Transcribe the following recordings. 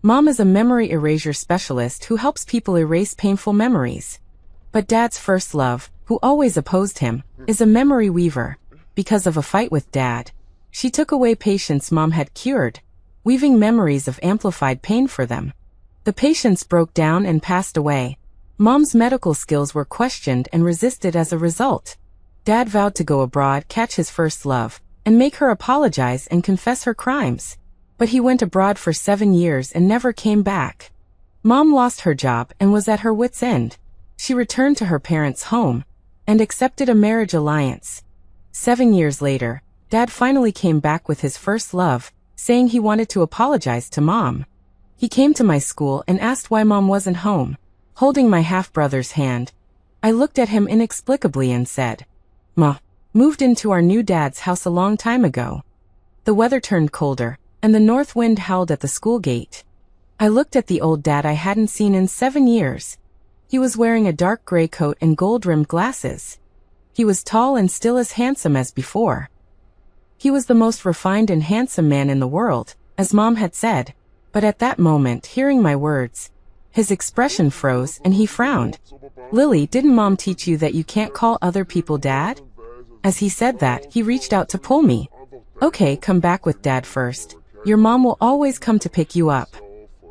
Mom is a memory erasure specialist who helps people erase painful memories. But Dad's first love, who always opposed him, is a memory weaver. Because of a fight with Dad, she took away patients Mom had cured, weaving memories of amplified pain for them. The patients broke down and passed away. Mom's medical skills were questioned and resisted as a result. Dad vowed to go abroad, catch his first love, and make her apologize and confess her crimes. But he went abroad for 7 years and never came back. Mom lost her job and was at her wit's end. She returned to her parents' home and accepted a marriage alliance. 7 years later, Dad finally came back with his first love, saying he wanted to apologize to Mom. He came to my school and asked why Mom wasn't home. Holding my half-brother's hand, I looked at him inexplicably and said, "Ma, moved into our new dad's house a long time ago." The weather turned colder, and the north wind howled at the school gate. I looked at the old dad I hadn't seen in 7 years. He was wearing a dark gray coat and gold-rimmed glasses. He was tall and still as handsome as before. He was the most refined and handsome man in the world, as Mom had said. But at that moment, hearing my words, his expression froze and he frowned. "Lily, didn't Mom teach you that you can't call other people Dad?" As he said that, he reached out to pull me. "Okay, come back with Dad first. Your mom will always come to pick you up."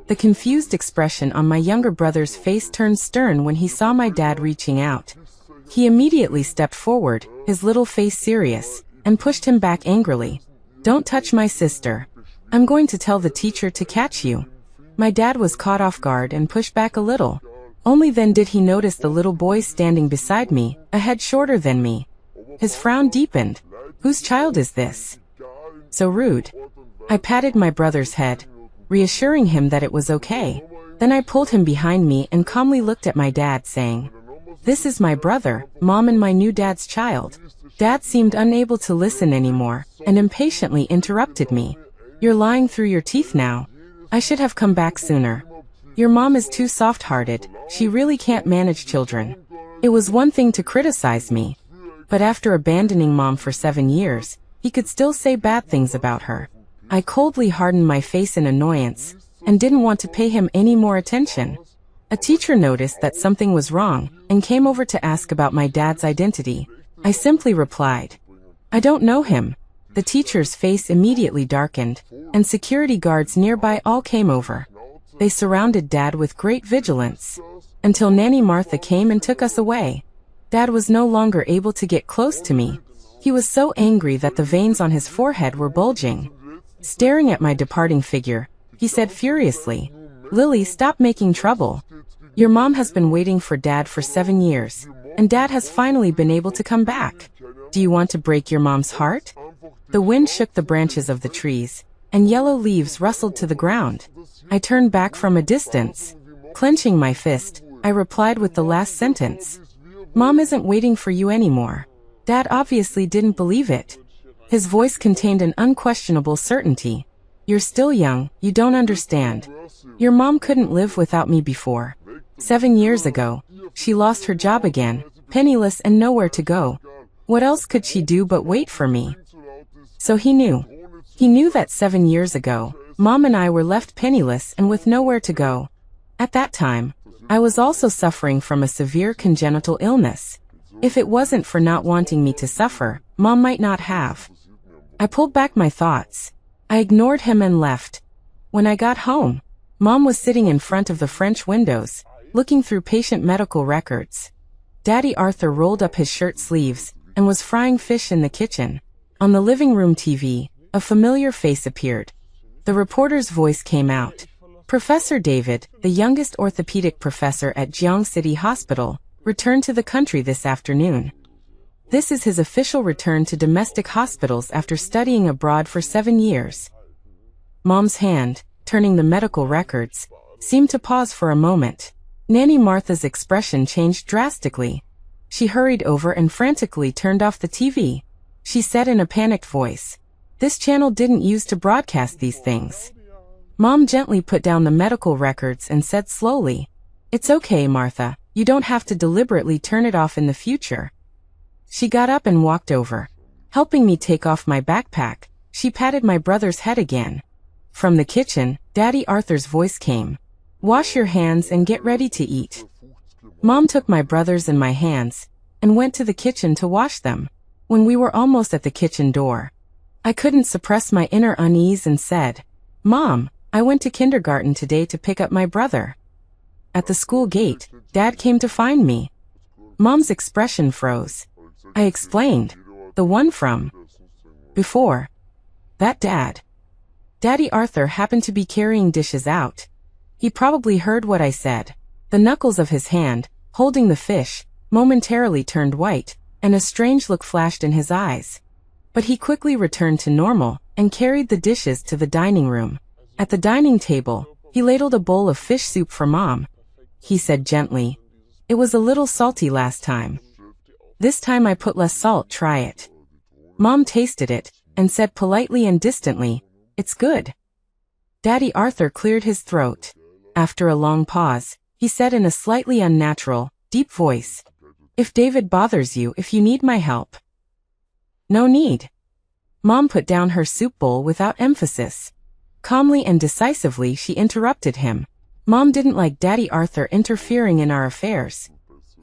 The confused expression on my younger brother's face turned stern when he saw my dad reaching out. He immediately stepped forward, his little face serious, and pushed him back angrily. "Don't touch my sister. I'm going to tell the teacher to catch you." My dad was caught off guard and pushed back a little. Only then did he notice the little boy standing beside me, a head shorter than me. His frown deepened. "Whose child is this? So rude." I patted my brother's head, reassuring him that it was okay. Then I pulled him behind me and calmly looked at my dad, saying, "This is my brother, Mom, and my new dad's child." Dad seemed unable to listen anymore, and impatiently interrupted me. "You're lying through your teeth now. I should have come back sooner. Your mom is too soft-hearted, she really can't manage children." It was one thing to criticize me, but after abandoning Mom for 7 years, he could still say bad things about her. I coldly hardened my face in annoyance, and didn't want to pay him any more attention. A teacher noticed that something was wrong, and came over to ask about my dad's identity. I simply replied, "I don't know him." The teacher's face immediately darkened, and security guards nearby all came over. They surrounded Dad with great vigilance, until Nanny Martha came and took us away. Dad was no longer able to get close to me. He was so angry that the veins on his forehead were bulging. Staring at my departing figure, he said furiously, "Lily, stop making trouble. Your mom has been waiting for Dad for 7 years, and Dad has finally been able to come back. Do you want to break your mom's heart?" The wind shook the branches of the trees, and yellow leaves rustled to the ground. I turned back from a distance. Clenching my fist, I replied with the last sentence. "Mom isn't waiting for you anymore." Dad obviously didn't believe it. His voice contained an unquestionable certainty. "You're still young, you don't understand. Your mom couldn't live without me before. 7 years ago, she lost her job again, penniless and nowhere to go. What else could she do but wait for me?" So he knew. He knew that 7 years ago, Mom and I were left penniless and with nowhere to go. At that time, I was also suffering from a severe congenital illness. If it wasn't for not wanting me to suffer, Mom might not have. I pulled back my thoughts. I ignored him and left. When I got home, Mom was sitting in front of the French windows, looking through patient medical records. Daddy Arthur rolled up his shirt sleeves and was frying fish in the kitchen. On the living room TV, a familiar face appeared. The reporter's voice came out. "Professor David, the youngest orthopedic professor at Jiang City Hospital, returned to the country this afternoon. This is his official return to domestic hospitals after studying abroad for 7 years." Mom's hand, turning the medical records, seemed to pause for a moment. Nanny Martha's expression changed drastically. She hurried over and frantically turned off the TV. She said in a panicked voice, "This channel didn't use to broadcast these things." Mom gently put down the medical records and said slowly, "It's okay, Martha. You don't have to deliberately turn it off in the future." She got up and walked over. Helping me take off my backpack, she patted my brother's head again. From the kitchen, Daddy Arthur's voice came. Wash your hands and get ready to eat. Mom took my brothers and my hands and went to the kitchen to wash them. When we were almost at the kitchen door, I couldn't suppress my inner unease and said, Mom, I went to kindergarten today to pick up my brother. At the school gate, Dad came to find me. Mom's expression froze. I explained, the one from before. That Dad. Daddy Arthur happened to be carrying dishes out. He probably heard what I said. The knuckles of his hand, holding the fish, momentarily turned white, and a strange look flashed in his eyes. But he quickly returned to normal and carried the dishes to the dining room. At the dining table, he ladled a bowl of fish soup for Mom. He said gently, "It was a little salty last time. This time I put less salt, try it." Mom tasted it and said politely and distantly, "It's good." Daddy Arthur cleared his throat. After a long pause, he said in a slightly unnatural, deep voice, "If David bothers you, if you need my help." "No need." Mom put down her soup bowl without emphasis. Calmly and decisively she interrupted him. Mom didn't like Daddy Arthur interfering in our affairs.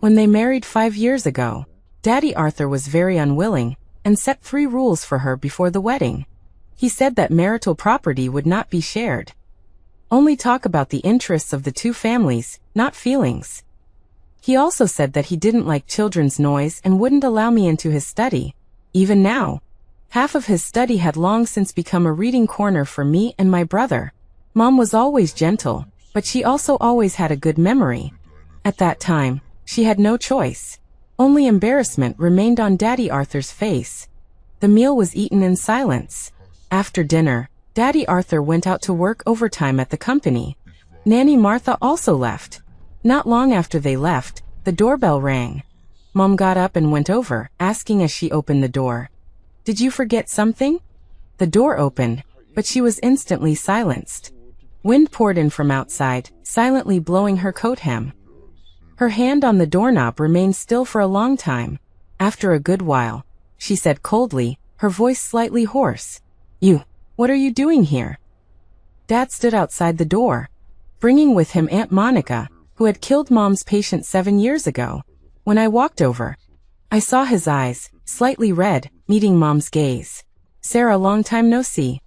When they married 5 years ago, Daddy Arthur was very unwilling and set 3 rules for her before the wedding. He said that marital property would not be shared. Only talk about the interests of the 2 families, not feelings. He also said that he didn't like children's noise and wouldn't allow me into his study. Even now, half of his study had long since become a reading corner for me and my brother. Mom was always gentle, but she also always had a good memory. At that time, she had no choice. Only embarrassment remained on Daddy Arthur's face. The meal was eaten in silence. After dinner, Daddy Arthur went out to work overtime at the company. Nanny Martha also left. Not long after they left, the doorbell rang. Mom got up and went over, asking as she opened the door, "Did you forget something?" The door opened, but she was instantly silenced. Wind poured in from outside, silently blowing her coat hem. Her hand on the doorknob remained still for a long time. After a good while, she said coldly, her voice slightly hoarse, What are you doing here?" Dad stood outside the door, bringing with him Aunt Monica, who had killed Mom's patient 7 years ago. When I walked over, I saw his eyes, slightly red, meeting Mom's gaze. "Sarah, long time no see."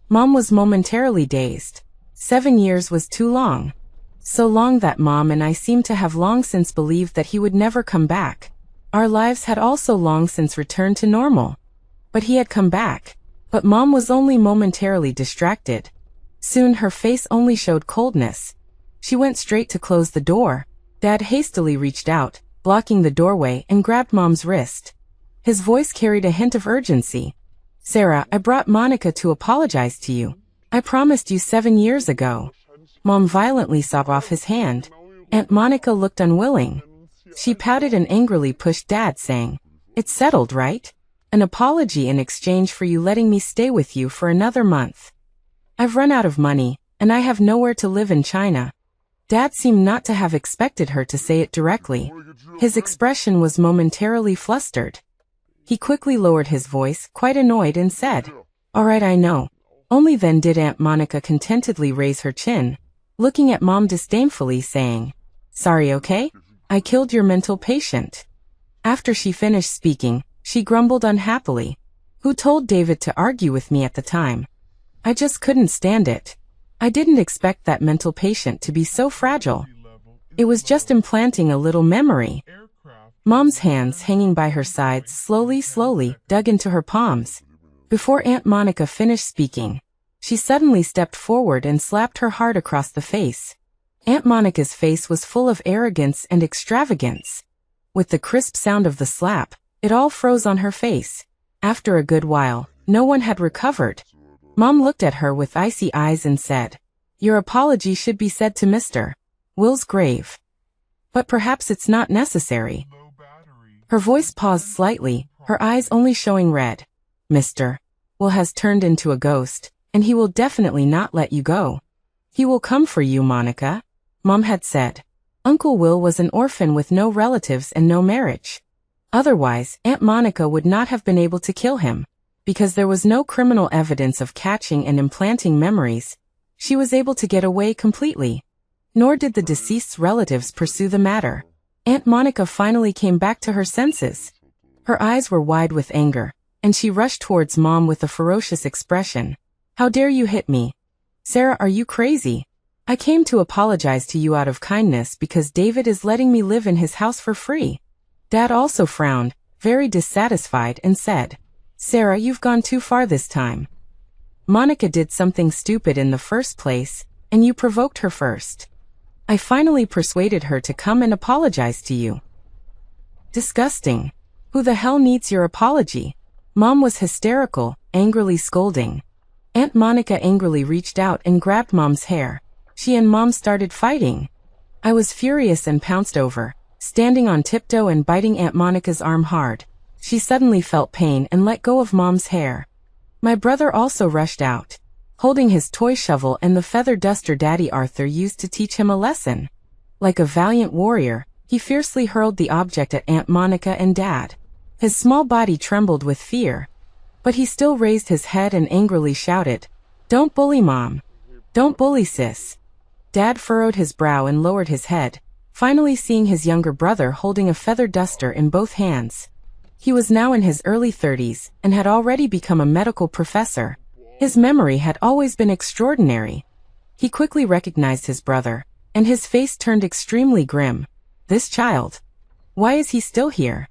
Mom was momentarily dazed. 7 years was too long. So long that Mom and I seemed to have long since believed that he would never come back. Our lives had also long since returned to normal. But he had come back. But Mom was only momentarily distracted. Soon her face only showed coldness. She went straight to close the door. Dad hastily reached out, blocking the doorway, and grabbed Mom's wrist. His voice carried a hint of urgency. "Sarah, I brought Monica to apologize to you. I promised you 7 years ago." Mom violently sobbed off his hand. Aunt Monica looked unwilling. She pouted and angrily pushed Dad, saying, "It's settled, right? An apology in exchange for you letting me stay with you for another month. I've run out of money, and I have nowhere to live in China." Dad seemed not to have expected her to say it directly. His expression was momentarily flustered. He quickly lowered his voice, quite annoyed, and said, "All right, I know." Only then did Aunt Monica contentedly raise her chin, looking at Mom disdainfully, saying, "Sorry, okay? I killed your mental patient." After she finished speaking, she grumbled unhappily, "Who told David to argue with me at the time? I just couldn't stand it. I didn't expect that mental patient to be so fragile. It was just implanting a little memory." Mom's hands, hanging by her sides, slowly dug into her palms. Before Aunt Monica finished speaking, she suddenly stepped forward and slapped her hard across the face. Aunt Monica's face was full of arrogance and extravagance. With the crisp sound of the slap, it all froze on her face. After a good while, no one had recovered. Mom looked at her with icy eyes and said, "Your apology should be said to Mr. Will's grave. But perhaps it's not necessary." Her voice paused slightly, her eyes only showing red. "Mr. Will has turned into a ghost, and he will definitely not let you go. He will come for you, Monica," Mom had said. Uncle Will was an orphan with no relatives and no marriage. Otherwise, Aunt Monica would not have been able to kill him. Because there was no criminal evidence of catching and implanting memories, She was able to get away completely. Nor did the deceased's relatives pursue the matter. Aunt Monica finally came back to her senses. Her eyes were wide with anger, and she rushed towards Mom with a ferocious expression. "How dare you hit me? Sarah, are you crazy? I came to apologize to you out of kindness because David is letting me live in his house for free." Dad also frowned, very dissatisfied, and said, "Sarah, you've gone too far this time. Monica did something stupid in the first place, and you provoked her first. I finally persuaded her to come and apologize to you." Disgusting. Who the hell needs your apology? Mom was hysterical, angrily scolding. Aunt Monica angrily reached out and grabbed Mom's hair. She and Mom started fighting. I was furious and pounced over, standing on tiptoe and biting Aunt Monica's arm hard. She suddenly felt pain and let go of Mom's hair. My brother also rushed out, holding his toy shovel and the feather duster Daddy Arthur used to teach him a lesson. Like a valiant warrior, he fiercely hurled the object at Aunt Monica and Dad. His small body trembled with fear, but he still raised his head and angrily shouted, "Don't bully Mom. Don't bully Sis." Dad furrowed his brow and lowered his head, finally seeing his younger brother holding a feather duster in both hands. He was now in his early 30s and had already become a medical professor. His memory had always been extraordinary. He quickly recognized his brother, and his face turned extremely grim. This child. Why is he still here?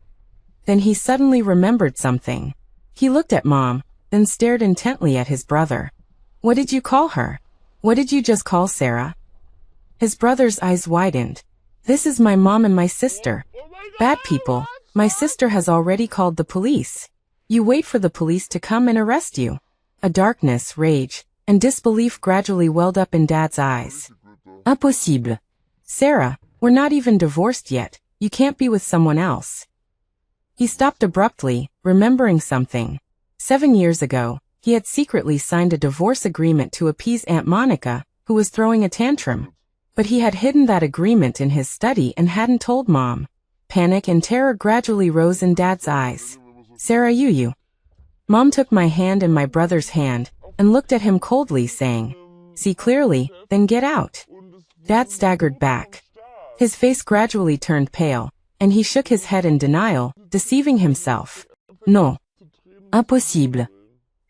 Then he suddenly remembered something. He looked at Mom, then stared intently at his brother. "What did you call her? What did you just call Sarah?" His brother's eyes widened. "This is my mom and my sister. Bad people. My sister has already called the police. You wait for the police to come and arrest you." A darkness, rage, and disbelief gradually welled up in Dad's eyes. "Impossible. Sarah, we're not even divorced yet. You can't be with someone else." He stopped abruptly, remembering something. 7 years ago, he had secretly signed a divorce agreement to appease Aunt Monica, who was throwing a tantrum. But he had hidden that agreement in his study and hadn't told Mom. Panic and terror gradually rose in Dad's eyes. "Sarah, you. Mom took my hand and my brother's hand, and looked at him coldly, saying, 'See clearly, then get out.'" Dad staggered back. His face gradually turned pale, and he shook his head in denial, deceiving himself. "No. Impossible.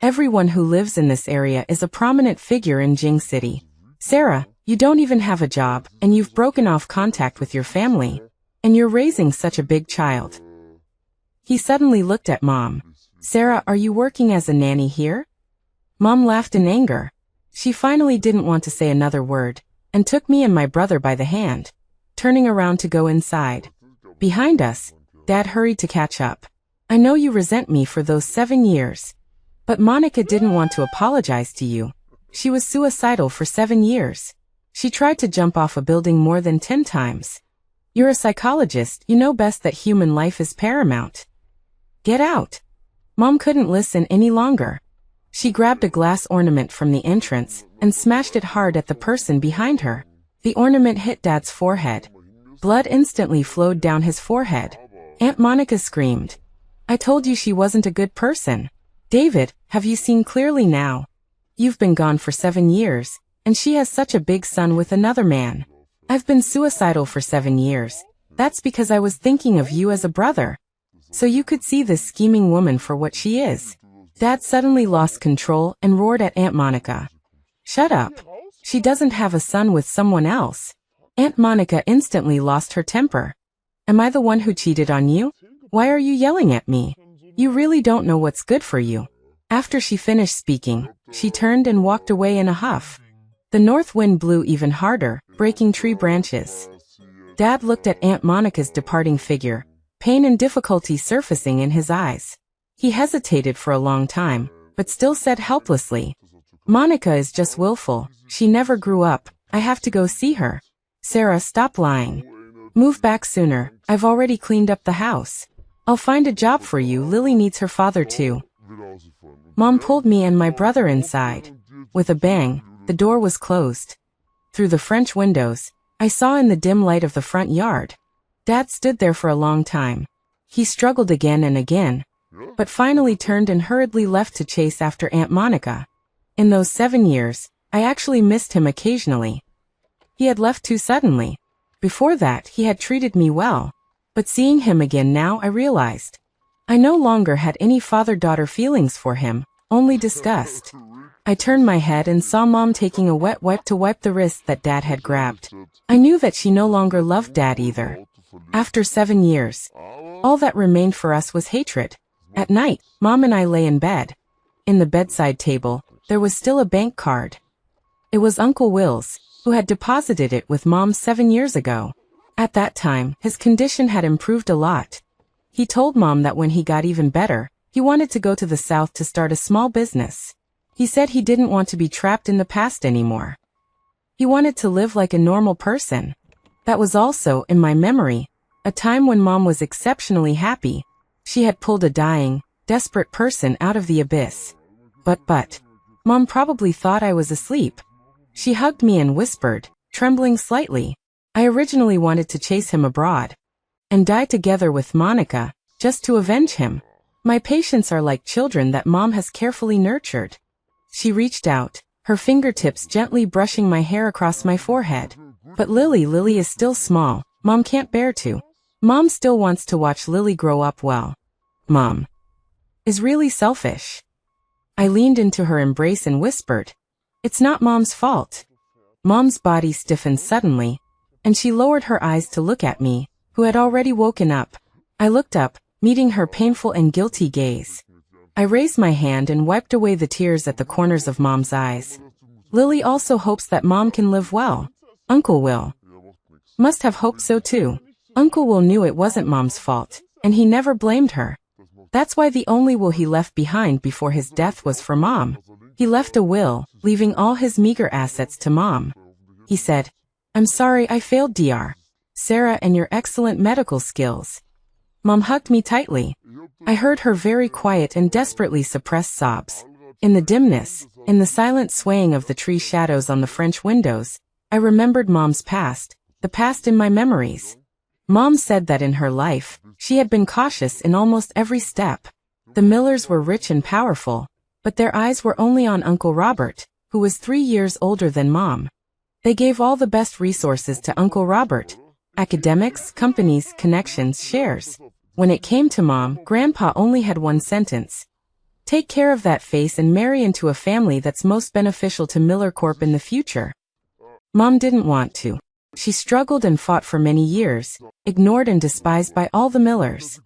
Everyone who lives in this area is a prominent figure in Jing City. Sarah, you don't even have a job, and you've broken off contact with your family. And you're raising such a big child." He suddenly looked at Mom. "Sarah, are you working as a nanny here?" Mom laughed in anger. She finally didn't want to say another word, and took me and my brother by the hand, turning around to go inside. Behind us, Dad hurried to catch up. "I know you resent me for those 7 years. But Monica didn't want to apologize to you. She was suicidal for 7 years. She tried to jump off a building more than 10 times. You're a psychologist, you know best that human life is paramount. Get out." Mom couldn't listen any longer. She grabbed a glass ornament from the entrance and smashed it hard at the person behind her. The ornament hit Dad's forehead. Blood instantly flowed down his forehead. Aunt Monica screamed. "I told you she wasn't a good person. David, have you seen clearly now? You've been gone for 7 years, and she has such a big son with another man. I've been suicidal for 7 years. That's because I was thinking of you as a brother. So you could see this scheming woman for what she is." Dad suddenly lost control and roared at Aunt Monica. "Shut up. She doesn't have a son with someone else." Aunt Monica instantly lost her temper. "Am I the one who cheated on you? Why are you yelling at me? You really don't know what's good for you." After she finished speaking, she turned and walked away in a huff. The north wind blew even harder, breaking tree branches. Dad looked at Aunt Monica's departing figure, pain and difficulty surfacing in his eyes. He hesitated for a long time, but still said helplessly, "Monica is just willful. She never grew up. I have to go see her." "Sarah, stop lying. Move back sooner. I've already cleaned up the house. I'll find a job for you. Lily needs her father too." Mom pulled me and my brother inside. With a bang, the door was closed. Through the French windows, I saw in the dim light of the front yard. Dad stood there for a long time. He struggled again and again, but finally turned and hurriedly left to chase after Aunt Monica. In those 7 years, I actually missed him occasionally. He had left too suddenly. Before that, he had treated me well. But seeing him again now, I realized I no longer had any father-daughter feelings for him, only disgust. I turned my head and saw Mom taking a wet wipe to wipe the wrist that Dad had grabbed. I knew that she no longer loved Dad either. After 7 years, all that remained for us was hatred. At night, Mom and I lay in bed. In the bedside table, there was still a bank card. It was Uncle Will's, who had deposited it with Mom 7 years ago. At that time, his condition had improved a lot. He told Mom that when he got even better, he wanted to go to the South to start a small business. He said he didn't want to be trapped in the past anymore. He wanted to live like a normal person. That was also, in my memory, a time when Mom was exceptionally happy. She had pulled a dying, desperate person out of the abyss. But, Mom probably thought I was asleep. She hugged me and whispered, trembling slightly, I originally wanted to chase him abroad and die together with Monica, just to avenge him. My patients are like children that Mom has carefully nurtured. She reached out, her fingertips gently brushing my hair across my forehead. But Lily is still small. Mom can't bear to. Mom still wants to watch Lily grow up well. Mom is really selfish. I leaned into her embrace and whispered, it's not Mom's fault. Mom's body stiffened suddenly, and she lowered her eyes to look at me, who had already woken up. I looked up, meeting her painful and guilty gaze. I raised my hand and wiped away the tears at the corners of Mom's eyes. Lily also hopes that Mom can live well. Uncle Will must have hoped so too. Uncle Will knew it wasn't Mom's fault, and he never blamed her. That's why the only will he left behind before his death was for Mom. He left a will, leaving all his meager assets to Mom. He said, I'm sorry I failed Dr. Sarah and your excellent medical skills. Mom hugged me tightly. I heard her very quiet and desperately suppressed sobs. In the dimness, in the silent swaying of the tree shadows on the French windows, I remembered Mom's past, the past in my memories. Mom said that in her life, she had been cautious in almost every step. The Millers were rich and powerful, but their eyes were only on Uncle Robert, who was 3 years older than Mom. They gave all the best resources to Uncle Robert. Academics, companies, connections, shares. When it came to Mom, Grandpa only had one sentence. Take care of that face and marry into a family that's most beneficial to Miller Corp in the future. Mom didn't want to. She struggled and fought for many years, ignored and despised by all the Millers.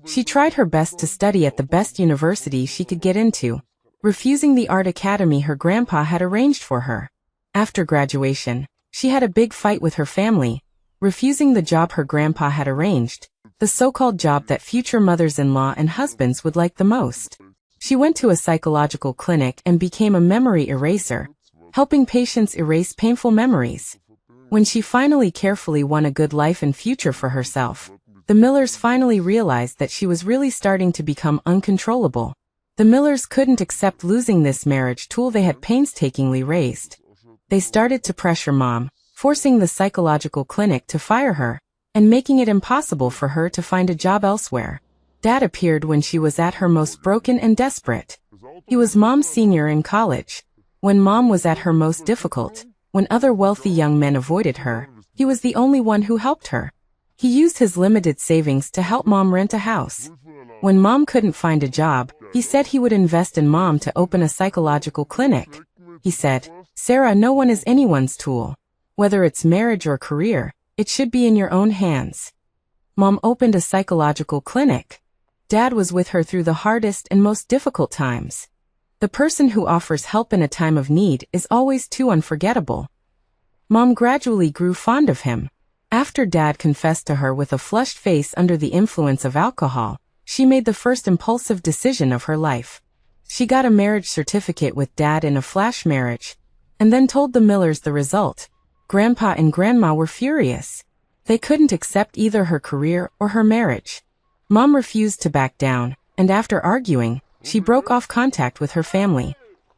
She tried her best to study at the best university she could get into, refusing the art academy her grandpa had arranged for her. After graduation, she had a big fight with her family, refusing the job her grandpa had arranged, the so-called job that future mothers-in-law and husbands would like the most. She went to a psychological clinic and became a memory eraser, helping patients erase painful memories. When she finally carefully won a good life and future for herself, the Millers finally realized that she was really starting to become uncontrollable. The Millers couldn't accept losing this marriage tool they had painstakingly raised. They started to pressure Mom, forcing the psychological clinic to fire her, and making it impossible for her to find a job elsewhere. Dad appeared when she was at her most broken and desperate. He was Mom's senior in college. When Mom was at her most difficult, when other wealthy young men avoided her, he was the only one who helped her. He used his limited savings to help Mom rent a house. When Mom couldn't find a job, he said he would invest in Mom to open a psychological clinic. He said, Sarah, no one is anyone's tool. Whether it's marriage or career, it should be in your own hands. Mom opened a psychological clinic. Dad was with her through the hardest and most difficult times. The person who offers help in a time of need is always too unforgettable. Mom gradually grew fond of him. After Dad confessed to her with a flushed face under the influence of alcohol, she made the first impulsive decision of her life. She got a marriage certificate with Dad in a flash marriage, and then told the Millers the result. Grandpa and Grandma were furious. They couldn't accept either her career or her marriage. Mom refused to back down, and after arguing, she broke off contact with her family.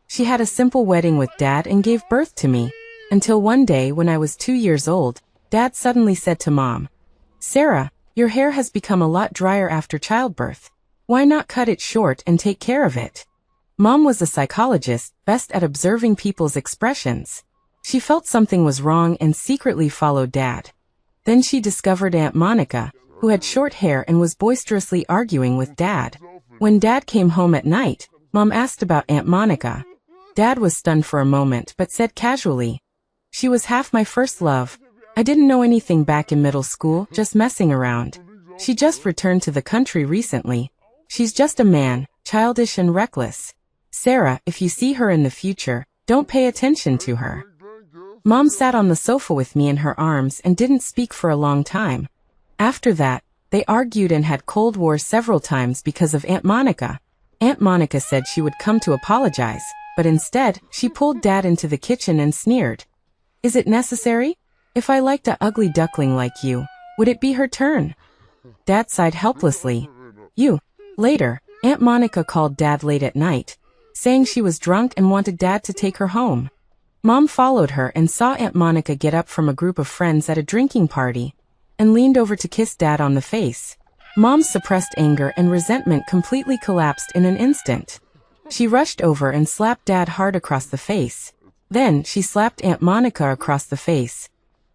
She had a simple wedding with Dad and gave birth to me, until one day when I was 2 years old, Dad suddenly said to Mom, Sarah, your hair has become a lot drier after childbirth. Why not cut it short and take care of it? Mom was a psychologist, best at observing people's expressions. She felt something was wrong and secretly followed Dad. Then she discovered Aunt Monica, who had short hair and was boisterously arguing with Dad. When Dad came home at night, Mom asked about Aunt Monica. Dad was stunned for a moment but said casually, "She was half my first love. I didn't know anything back in middle school, just messing around. She just returned to the country recently. She's just a man, childish and reckless. Sarah, if you see her in the future, don't pay attention to her." Mom sat on the sofa with me in her arms and didn't speak for a long time. After that, they argued and had Cold War several times because of Aunt Monica. Aunt Monica said she would come to apologize, but instead, she pulled Dad into the kitchen and sneered. "Is it necessary? If I liked a ugly duckling like you, would it be her turn?" Dad sighed helplessly. Later, Aunt Monica called Dad late at night, saying she was drunk and wanted Dad to take her home. Mom followed her and saw Aunt Monica get up from a group of friends at a drinking party and leaned over to kiss Dad on the face. Mom's suppressed anger and resentment completely collapsed in an instant. She rushed over and slapped Dad hard across the face. Then she slapped Aunt Monica across the face.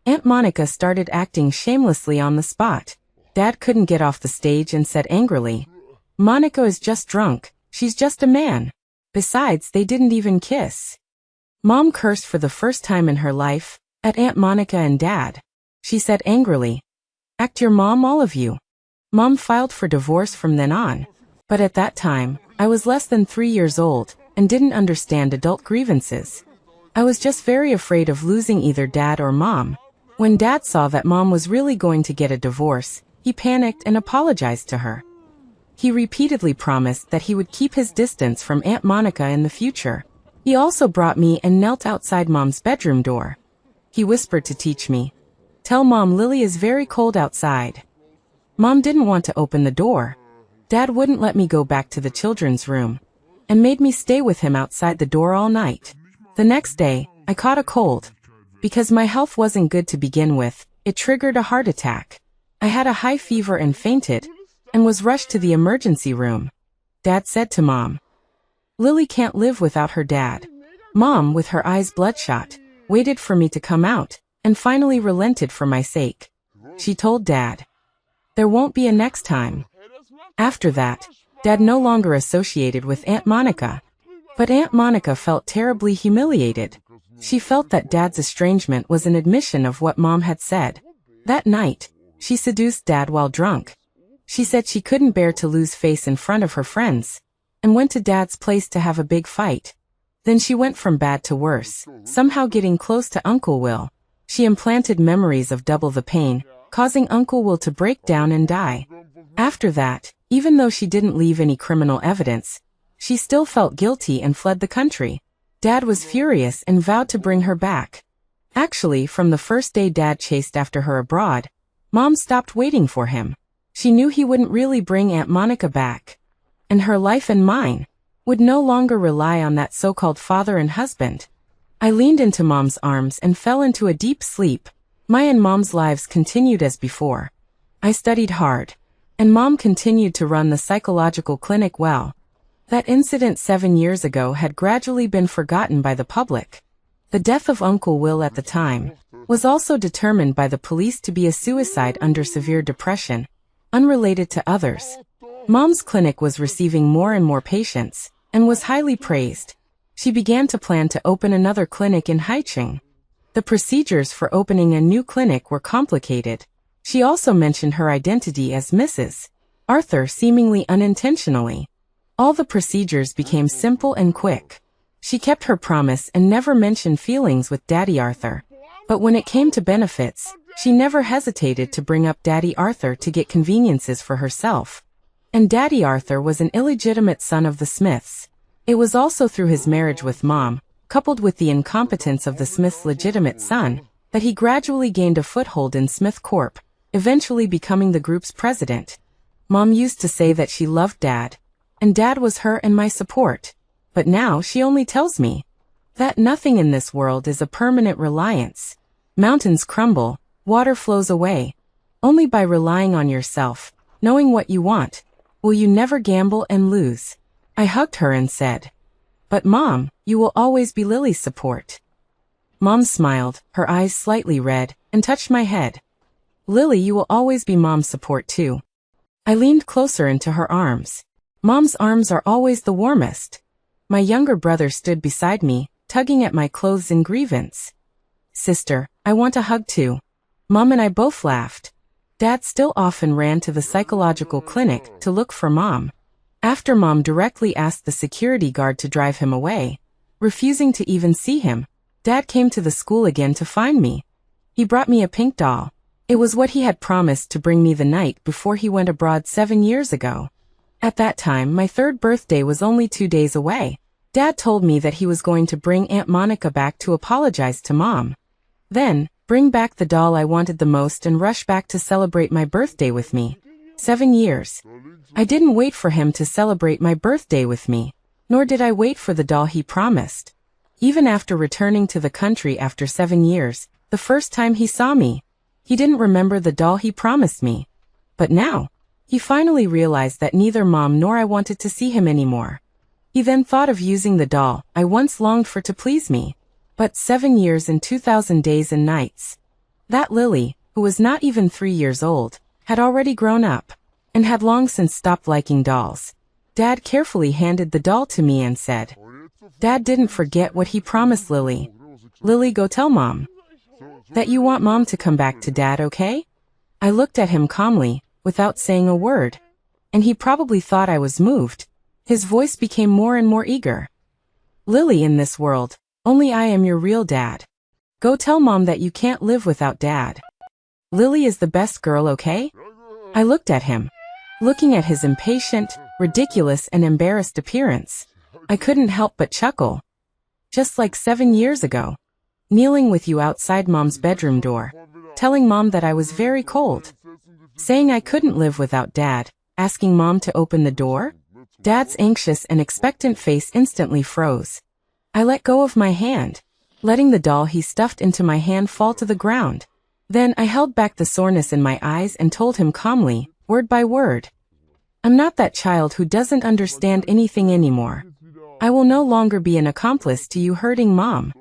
Aunt Monica started acting shamelessly on the spot. Dad couldn't get off the stage and said angrily, "Monica is just drunk. She's just a man. Besides, they didn't even kiss." Mom cursed for the first time in her life at Aunt Monica and Dad. She said angrily, "Act your mom, all of you." Mom filed for divorce from then on. But at that time, I was less than 3 years old and didn't understand adult grievances. I was just very afraid of losing either Dad or Mom. When Dad saw that Mom was really going to get a divorce, he panicked and apologized to her. He repeatedly promised that he would keep his distance from Aunt Monica in the future. He also brought me and knelt outside Mom's bedroom door. He whispered to teach me, "Tell Mom Lily is very cold outside." Mom didn't want to open the door. Dad wouldn't let me go back to the children's room and made me stay with him outside the door all night. The next day, I caught a cold. Because my health wasn't good to begin with, it triggered a heart attack. I had a high fever and fainted, and was rushed to the emergency room. Dad said to Mom, "Lily can't live without her dad." Mom, with her eyes bloodshot, waited for me to come out, and finally relented for my sake. She told Dad, "There won't be a next time." After that, Dad no longer associated with Aunt Monica. But Aunt Monica felt terribly humiliated. She felt that Dad's estrangement was an admission of what Mom had said. That night, she seduced Dad while drunk. She said she couldn't bear to lose face in front of her friends, and went to Dad's place to have a big fight. Then she went from bad to worse, somehow getting close to Uncle Will. She implanted memories of double the pain, causing Uncle Will to break down and die. After that, even though she didn't leave any criminal evidence, she still felt guilty and fled the country. Dad was furious and vowed to bring her back. Actually, from the first day Dad chased after her abroad, Mom stopped waiting for him. She knew he wouldn't really bring Aunt Monica back. And her life and mine would no longer rely on that so-called father and husband. I leaned into Mom's arms and fell into a deep sleep. My and Mom's lives continued as before. I studied hard, and Mom continued to run the psychological clinic well. That incident 7 years ago had gradually been forgotten by the public. The death of Uncle Will at the time was also determined by the police to be a suicide under severe depression, unrelated to others. Mom's clinic was receiving more and more patients, and was highly praised. She began to plan to open another clinic in Haicheng. The procedures for opening a new clinic were complicated. She also mentioned her identity as Mrs. Arthur seemingly unintentionally. All the procedures became simple and quick. She kept her promise and never mentioned feelings with Daddy Arthur. But when it came to benefits, she never hesitated to bring up Daddy Arthur to get conveniences for herself. And Daddy Arthur was an illegitimate son of the Smiths. It was also through his marriage with Mom, coupled with the incompetence of the Smiths' legitimate son, that he gradually gained a foothold in Smith Corp, eventually becoming the group's president. Mom used to say that she loved Dad, and Dad was her and my support. But now she only tells me that nothing in this world is a permanent reliance. Mountains crumble, water flows away. Only by relying on yourself, knowing what you want, will you never gamble and lose. I hugged her and said, But Mom, you will always be Lily's support. Mom smiled, her eyes slightly red, and touched my head. Lily, you will always be Mom's support too. I leaned closer into her arms. Mom's arms are always the warmest. My younger brother stood beside me, tugging at my clothes in grievance. Sister, I want a hug too. Mom and I both laughed. Dad still often ran to the psychological clinic to look for Mom. After Mom directly asked the security guard to drive him away, refusing to even see him, Dad came to the school again to find me. He brought me a pink doll. It was what he had promised to bring me the night before he went abroad 7 years ago. At that time, my 3rd birthday was only 2 days away. Dad told me that he was going to bring Aunt Monica back to apologize to Mom. Then, bring back the doll I wanted the most and rush back to celebrate my birthday with me. 7 years. I didn't wait for him to celebrate my birthday with me, nor did I wait for the doll he promised. Even after returning to the country after 7 years, the first time he saw me, he didn't remember the doll he promised me. But now, he finally realized that neither Mom nor I wanted to see him anymore. He then thought of using the doll I once longed for to please me. But 7 years and 2,000 days and nights. That Lily, who was not even 3 years old, had already grown up, and had long since stopped liking dolls. Dad carefully handed the doll to me and said, Dad didn't forget what he promised Lily. Lily, go tell Mom that you want Mom to come back to Dad, okay? I looked at him calmly, without saying a word. And he probably thought I was moved. His voice became more and more eager. Lily, in this world, only I am your real dad. Go tell Mom that you can't live without Dad. Lily is the best girl, okay? I looked at him. Looking at his impatient, ridiculous and embarrassed appearance, I couldn't help but chuckle. Just like 7 years ago. Kneeling with you outside Mom's bedroom door, telling Mom that I was very cold. Saying I couldn't live without Dad, asking Mom to open the door. Dad's anxious and expectant face instantly froze. I let go of my hand, letting the doll he stuffed into my hand fall to the ground. Then I held back the soreness in my eyes and told him calmly, word by word. I'm not that child who doesn't understand anything anymore. I will no longer be an accomplice to you hurting Mom.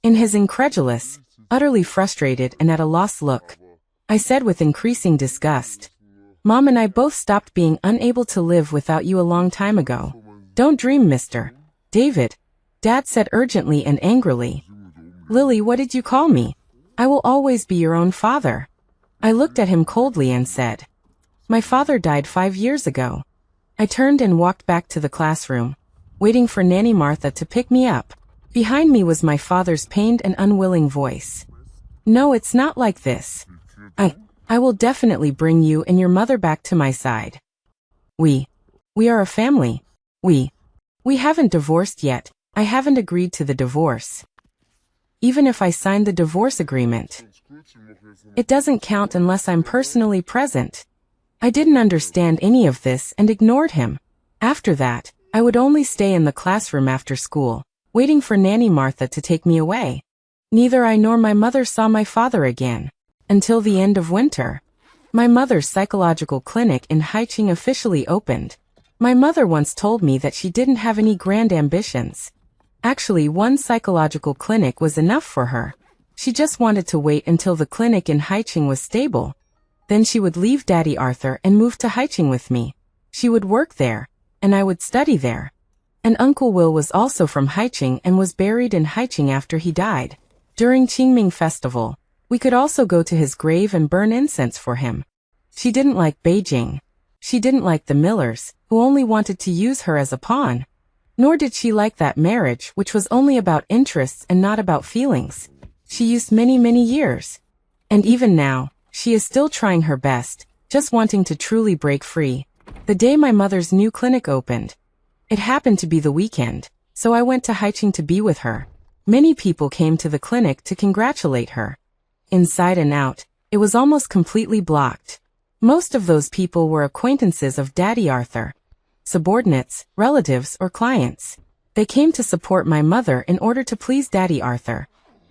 In his incredulous, utterly frustrated and at a loss look, I said with increasing disgust, Mom and I both stopped being unable to live without you a long time ago. Don't dream, Mr. David, Dad said urgently and angrily. Lily, what did you call me? I will always be your own father. I looked at him coldly and said, my father died 5 years ago. I turned and walked back to the classroom, waiting for Nanny Martha to pick me up. Behind me was my father's pained and unwilling voice. No, it's not like this. I will definitely bring you and your mother back to my side. We are a family. We haven't divorced yet. I haven't agreed to the divorce. Even if I signed the divorce agreement, it doesn't count unless I'm personally present. I didn't understand any of this and ignored him. After that, I would only stay in the classroom after school, waiting for Nanny Martha to take me away. Neither I nor my mother saw my father again, until the end of winter. My mother's psychological clinic in Haicheng officially opened. My mother once told me that she didn't have any grand ambitions. Actually, one psychological clinic was enough for her. She just wanted to wait until the clinic in Haicheng was stable. Then she would leave Daddy Arthur and move to Haicheng with me. She would work there, and I would study there. And Uncle Will was also from Haicheng and was buried in Haicheng after he died. During Qingming Festival, we could also go to his grave and burn incense for him. She didn't like Beijing. She didn't like the Millers, who only wanted to use her as a pawn. Nor did she like that marriage, which was only about interests and not about feelings. She used many, many years. And even now, she is still trying her best, just wanting to truly break free. The day my mother's new clinic opened, it happened to be the weekend, so I went to Haicheng to be with her. Many people came to the clinic to congratulate her. Inside and out, it was almost completely blocked. Most of those people were acquaintances of Daddy Arthur. Subordinates, relatives, or clients. They came to support my mother in order to please Daddy Arthur.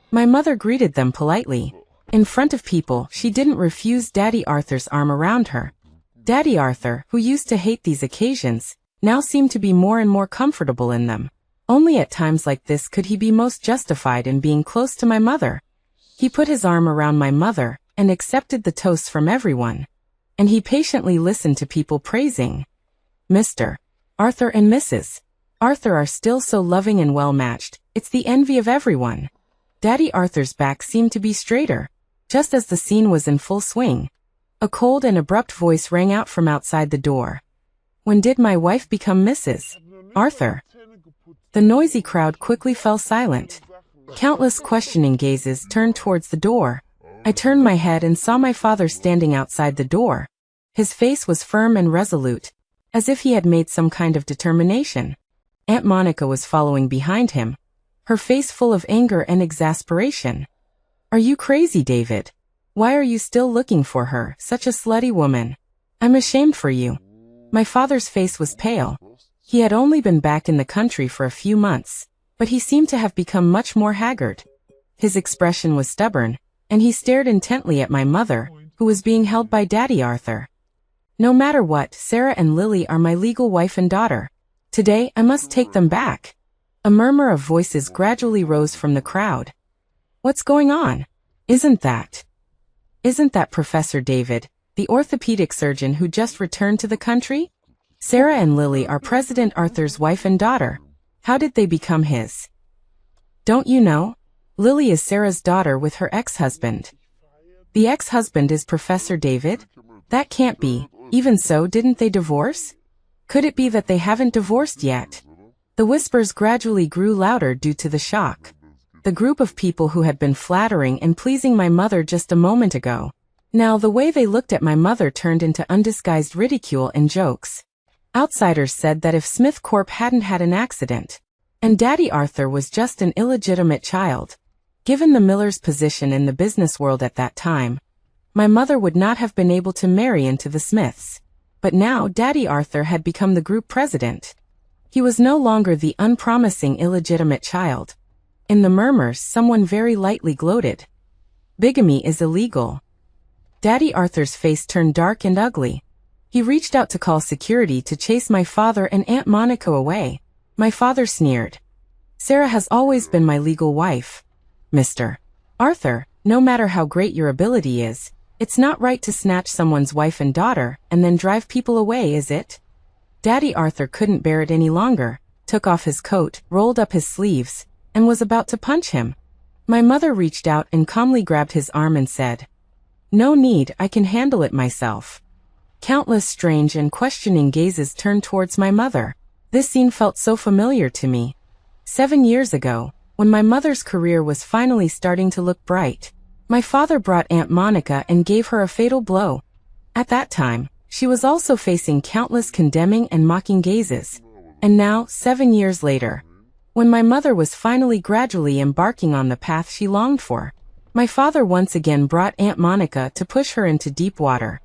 My mother greeted them politely. In front of people, she didn't refuse Daddy Arthur's arm around her. Daddy Arthur, who used to hate these occasions, now seemed to be more and more comfortable in them. Only at times like this could he be most justified in being close to my mother. He put his arm around my mother and accepted the toasts from everyone. And he patiently listened to people praising. Mr. Arthur and Mrs. Arthur are still so loving and well-matched, it's the envy of everyone. Daddy Arthur's back seemed to be straighter, just as the scene was in full swing. A cold and abrupt voice rang out from outside the door. When did my wife become Mrs. Arthur? The noisy crowd quickly fell silent. Countless questioning gazes turned towards the door. I turned my head and saw my father standing outside the door. His face was firm and resolute, as if he had made some kind of determination. Aunt Monica was following behind him, her face full of anger and exasperation. Are you crazy, David? Why are you still looking for her, such a slutty woman? I'm ashamed for you. My father's face was pale. He had only been back in the country for a few months, but he seemed to have become much more haggard. His expression was stubborn, and he stared intently at my mother, who was being held by Daddy Arthur. No matter what, Sarah and Lily are my legal wife and daughter. Today, I must take them back. A murmur of voices gradually rose from the crowd. What's going on? Isn't that Professor David, the orthopedic surgeon who just returned to the country? Sarah and Lily are President Arthur's wife and daughter. How did they become his? Don't you know? Lily is Sarah's daughter with her ex-husband. The ex-husband is Professor David? That can't be. Even so, didn't they divorce? Could it be that they haven't divorced yet? The whispers gradually grew louder due to the shock. The group of people who had been flattering and pleasing my mother just a moment ago. Now the way they looked at my mother turned into undisguised ridicule and jokes. Outsiders said that if Smith Corp hadn't had an accident, and Daddy Arthur was just an illegitimate child, given the Millers' position in the business world at that time, my mother would not have been able to marry into the Smiths. But now Daddy Arthur had become the group president. He was no longer the unpromising illegitimate child. In the murmurs, someone very lightly gloated. Bigamy is illegal. Daddy Arthur's face turned dark and ugly. He reached out to call security to chase my father and Aunt Monica away. My father sneered. Sarah has always been my legal wife. Mr. Arthur, no matter how great your ability is, it's not right to snatch someone's wife and daughter and then drive people away, is it? Daddy Arthur couldn't bear it any longer, took off his coat, rolled up his sleeves, and was about to punch him. My mother reached out and calmly grabbed his arm and said, "No need, I can handle it myself." Countless strange and questioning gazes turned towards my mother. This scene felt so familiar to me. 7 years ago, when my mother's career was finally starting to look bright, my father brought Aunt Monica and gave her a fatal blow. At that time, she was also facing countless condemning and mocking gazes. And now, 7 years later, when my mother was finally gradually embarking on the path she longed for, my father once again brought Aunt Monica to push her into deep water.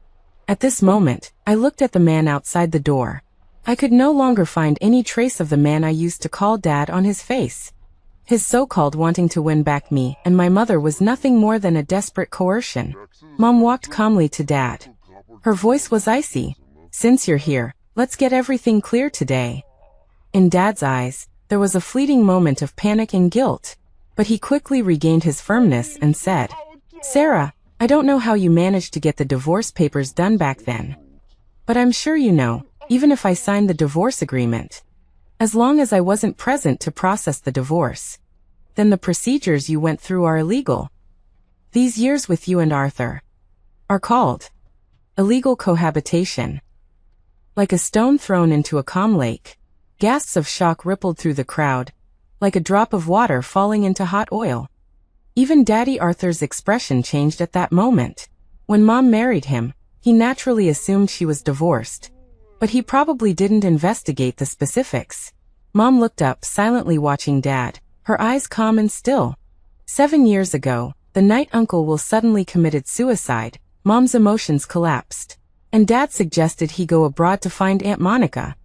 At this moment, I looked at the man outside the door. I could no longer find any trace of the man I used to call Dad on his face. His so-called wanting to win back me and my mother was nothing more than a desperate coercion. Mom walked calmly to Dad. Her voice was icy. "Since you're here, let's get everything clear today." In Dad's eyes, there was a fleeting moment of panic and guilt, but he quickly regained his firmness and said, "Sarah, I don't know how you managed to get the divorce papers done back then. But I'm sure you know, even if I signed the divorce agreement, as long as I wasn't present to process the divorce, then the procedures you went through are illegal. These years with you and Arthur are called illegal cohabitation." Like a stone thrown into a calm lake, gasps of shock rippled through the crowd, like a drop of water falling into hot oil. Even Daddy Arthur's expression changed at that moment. When Mom married him, he naturally assumed she was divorced. But he probably didn't investigate the specifics. Mom looked up, silently watching Dad, her eyes calm and still. 7 years ago, the night Uncle Will suddenly committed suicide, Mom's emotions collapsed. And Dad suggested he go abroad to find Aunt Monica.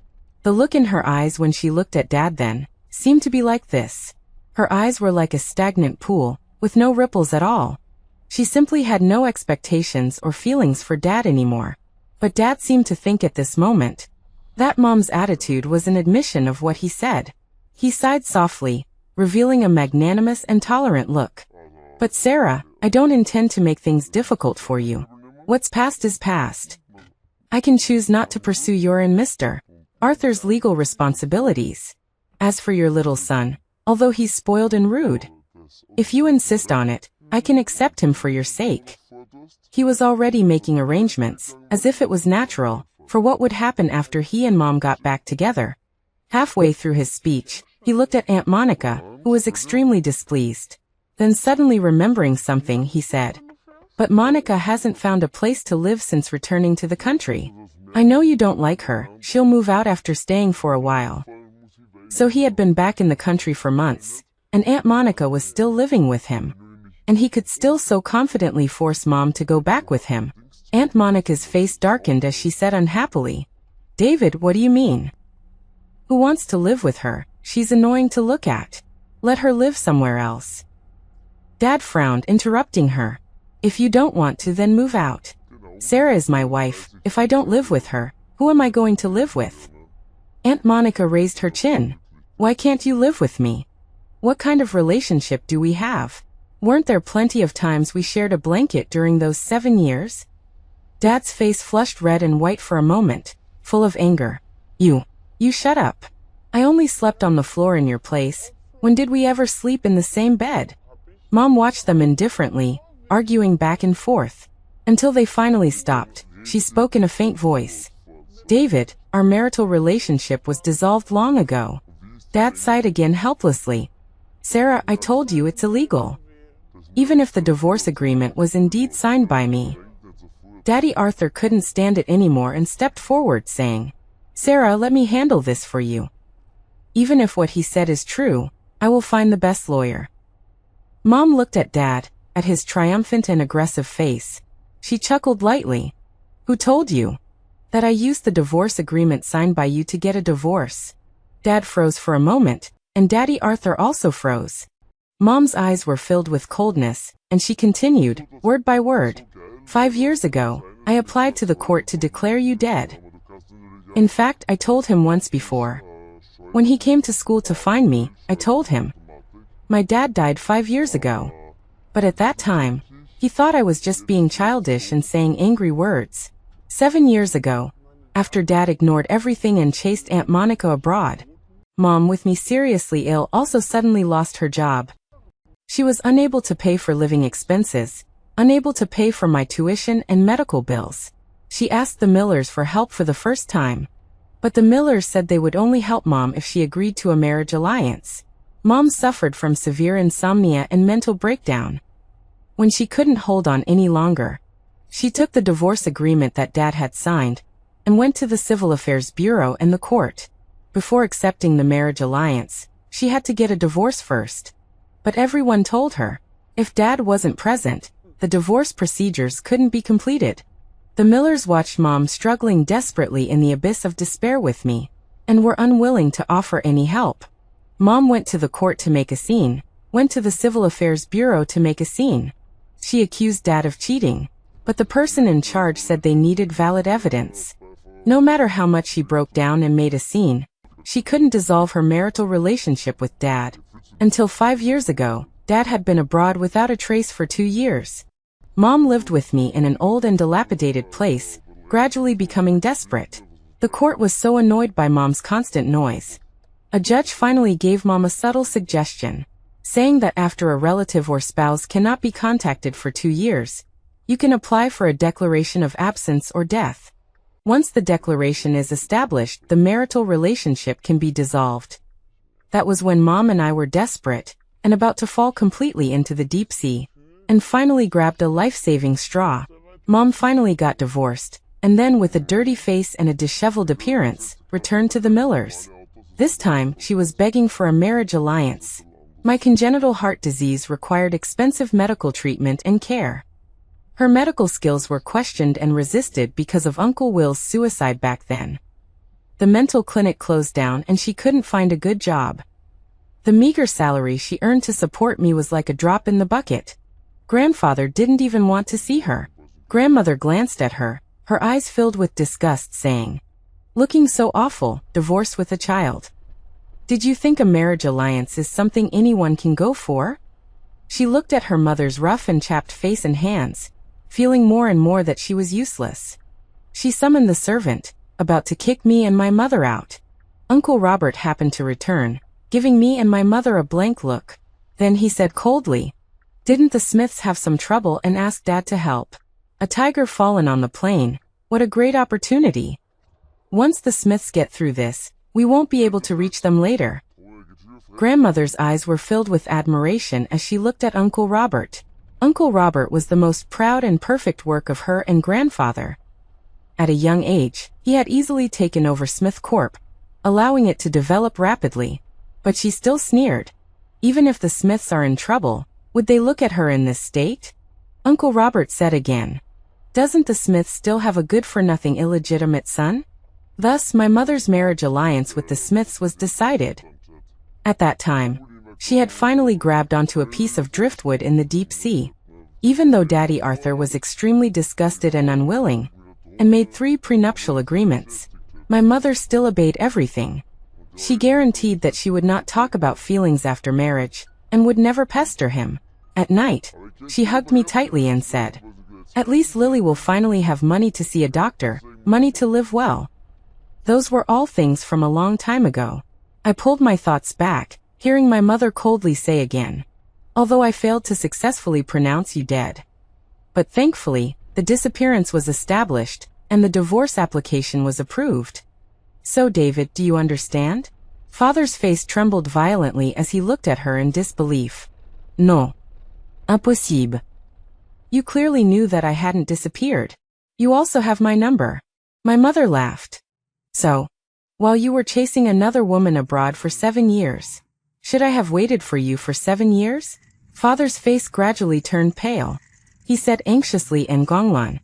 The look in her eyes when she looked at Dad then seemed to be like this. Her eyes were like a stagnant pool, with no ripples at all. She simply had no expectations or feelings for Dad anymore. But Dad seemed to think at this moment that Mom's attitude was an admission of what he said. He sighed softly, revealing a magnanimous and tolerant look. But Sarah, I don't intend to make things difficult for you. What's past is past. I can choose not to pursue your and Mr. Arthur's legal responsibilities. As for your little son, although he's spoiled and rude, if you insist on it, I can accept him for your sake. He was already making arrangements, as if it was natural, for what would happen after he and Mom got back together. Halfway through his speech, he looked at Aunt Monica, who was extremely displeased. Then suddenly remembering something, he said, "But Monica hasn't found a place to live since returning to the country. I know you don't like her, she'll move out after staying for a while." So he had been back in the country for months, and Aunt Monica was still living with him. And he could still so confidently force Mom to go back with him. Aunt Monica's face darkened as she said unhappily, "David, what do you mean? Who wants to live with her? She's annoying to look at. Let her live somewhere else." Dad frowned, interrupting her. "If you don't want to, then move out. Sarah is my wife. If I don't live with her, who am I going to live with?" Aunt Monica raised her chin. "Why can't you live with me? What kind of relationship do we have? Weren't there plenty of times we shared a blanket during those 7 years?" Dad's face flushed red and white for a moment, full of anger. You shut up. I only slept on the floor in your place. When did we ever sleep in the same bed?" Mom watched them indifferently, arguing back and forth. Until they finally stopped, she spoke in a faint voice. "David, our marital relationship was dissolved long ago." Dad sighed again helplessly. "Sarah, I told you it's illegal. Even if the divorce agreement was indeed signed by me." Daddy Arthur couldn't stand it anymore and stepped forward, saying, "Sarah, let me handle this for you. Even if what he said is true, I will find the best lawyer." Mom looked at Dad, at his triumphant and aggressive face. She chuckled lightly. "Who told you that I used the divorce agreement signed by you to get a divorce?" Dad froze for a moment, and Daddy Arthur also froze. Mom's eyes were filled with coldness, and she continued, word by word. "5 years ago, I applied to the court to declare you dead. In fact, I told him once before. When he came to school to find me, I told him. My dad died 5 years ago. But at that time, he thought I was just being childish and saying angry words. 7 years ago, after Dad ignored everything and chased Aunt Monica abroad, Mom, with me seriously ill, also suddenly lost her job. She was unable to pay for living expenses, unable to pay for my tuition and medical bills. She asked the Millers for help for the first time. But the Millers said they would only help Mom if she agreed to a marriage alliance. Mom suffered from severe insomnia and mental breakdown. When she couldn't hold on any longer, she took the divorce agreement that Dad had signed and went to the Civil Affairs Bureau and the court. Before accepting the marriage alliance, she had to get a divorce first. But everyone told her, if Dad wasn't present, the divorce procedures couldn't be completed. The Millers watched Mom struggling desperately in the abyss of despair with me, and were unwilling to offer any help. Mom went to the court to make a scene, went to the Civil Affairs Bureau to make a scene. She accused Dad of cheating, but the person in charge said they needed valid evidence. No matter how much she broke down and made a scene, she couldn't dissolve her marital relationship with Dad. Until 5 years ago, Dad had been abroad without a trace for 2 years. Mom lived with me in an old and dilapidated place, gradually becoming desperate. The court was so annoyed by Mom's constant noise. A judge finally gave Mom a subtle suggestion, saying that after a relative or spouse cannot be contacted for 2 years, you can apply for a declaration of absence or death. Once the declaration is established, the marital relationship can be dissolved. That was when Mom and I were desperate, and about to fall completely into the deep sea, and finally grabbed a life-saving straw. Mom finally got divorced, and then with a dirty face and a disheveled appearance, returned to the Millers. This time, she was begging for a marriage alliance. My congenital heart disease required expensive medical treatment and care. Her medical skills were questioned and resisted because of Uncle Will's suicide back then. The mental clinic closed down and she couldn't find a good job. The meager salary she earned to support me was like a drop in the bucket. Grandfather didn't even want to see her. Grandmother glanced at her, her eyes filled with disgust, saying, "Looking so awful, divorced with a child." Did you think a marriage alliance is something anyone can go for? She looked at her mother's rough and chapped face and hands, feeling more and more that she was useless. She summoned the servant, about to kick me and my mother out. Uncle Robert happened to return, giving me and my mother a blank look. Then he said coldly, "Didn't the Smiths have some trouble and ask Dad to help? A tiger fallen on the plane, what a great opportunity. Once the Smiths get through this, we won't be able to reach them later." Grandmother's eyes were filled with admiration as she looked at Uncle Robert. Uncle Robert was the most proud and perfect work of her and grandfather. At a young age, he had easily taken over Smith Corp, allowing it to develop rapidly. But she still sneered. Even if the Smiths are in trouble, would they look at her in this state? Uncle Robert said again, "Doesn't the Smiths still have a good-for-nothing illegitimate son?" Thus, my mother's marriage alliance with the Smiths was decided. At that time, she had finally grabbed onto a piece of driftwood in the deep sea. Even though Daddy Arthur was extremely disgusted and unwilling, and made 3 prenuptial agreements, my mother still obeyed everything. She guaranteed that she would not talk about feelings after marriage, and would never pester him. At night, she hugged me tightly and said, "At least Lily will finally have money to see a doctor, money to live well." Those were all things from a long time ago. I pulled my thoughts back, hearing my mother coldly say again, "Although I failed to successfully pronounce you dead." But thankfully, the disappearance was established, and the divorce application was approved. "So David, do you understand?" Father's face trembled violently as he looked at her in disbelief. "Non. Impossible. You clearly knew that I hadn't disappeared. You also have my number." My mother laughed. "So, while you were chasing another woman abroad for 7 years, should I have waited for you for 7 years? Father's face gradually turned pale. He said anxiously in Gonglan,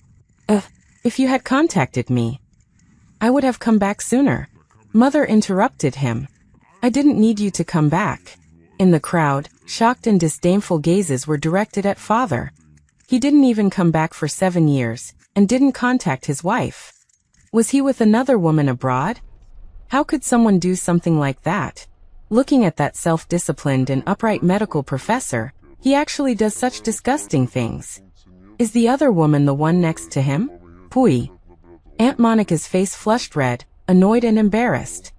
If you had contacted me, I would have come back sooner." Mother interrupted him. "I didn't need you to come back." In the crowd, shocked and disdainful gazes were directed at father. He didn't even come back for 7 years, and didn't contact his wife. Was he with another woman abroad? How could someone do something like that? Looking at that self-disciplined and upright medical professor, he actually does such disgusting things. Is the other woman the one next to him? Pui. Aunt Monica's face flushed red, annoyed and embarrassed.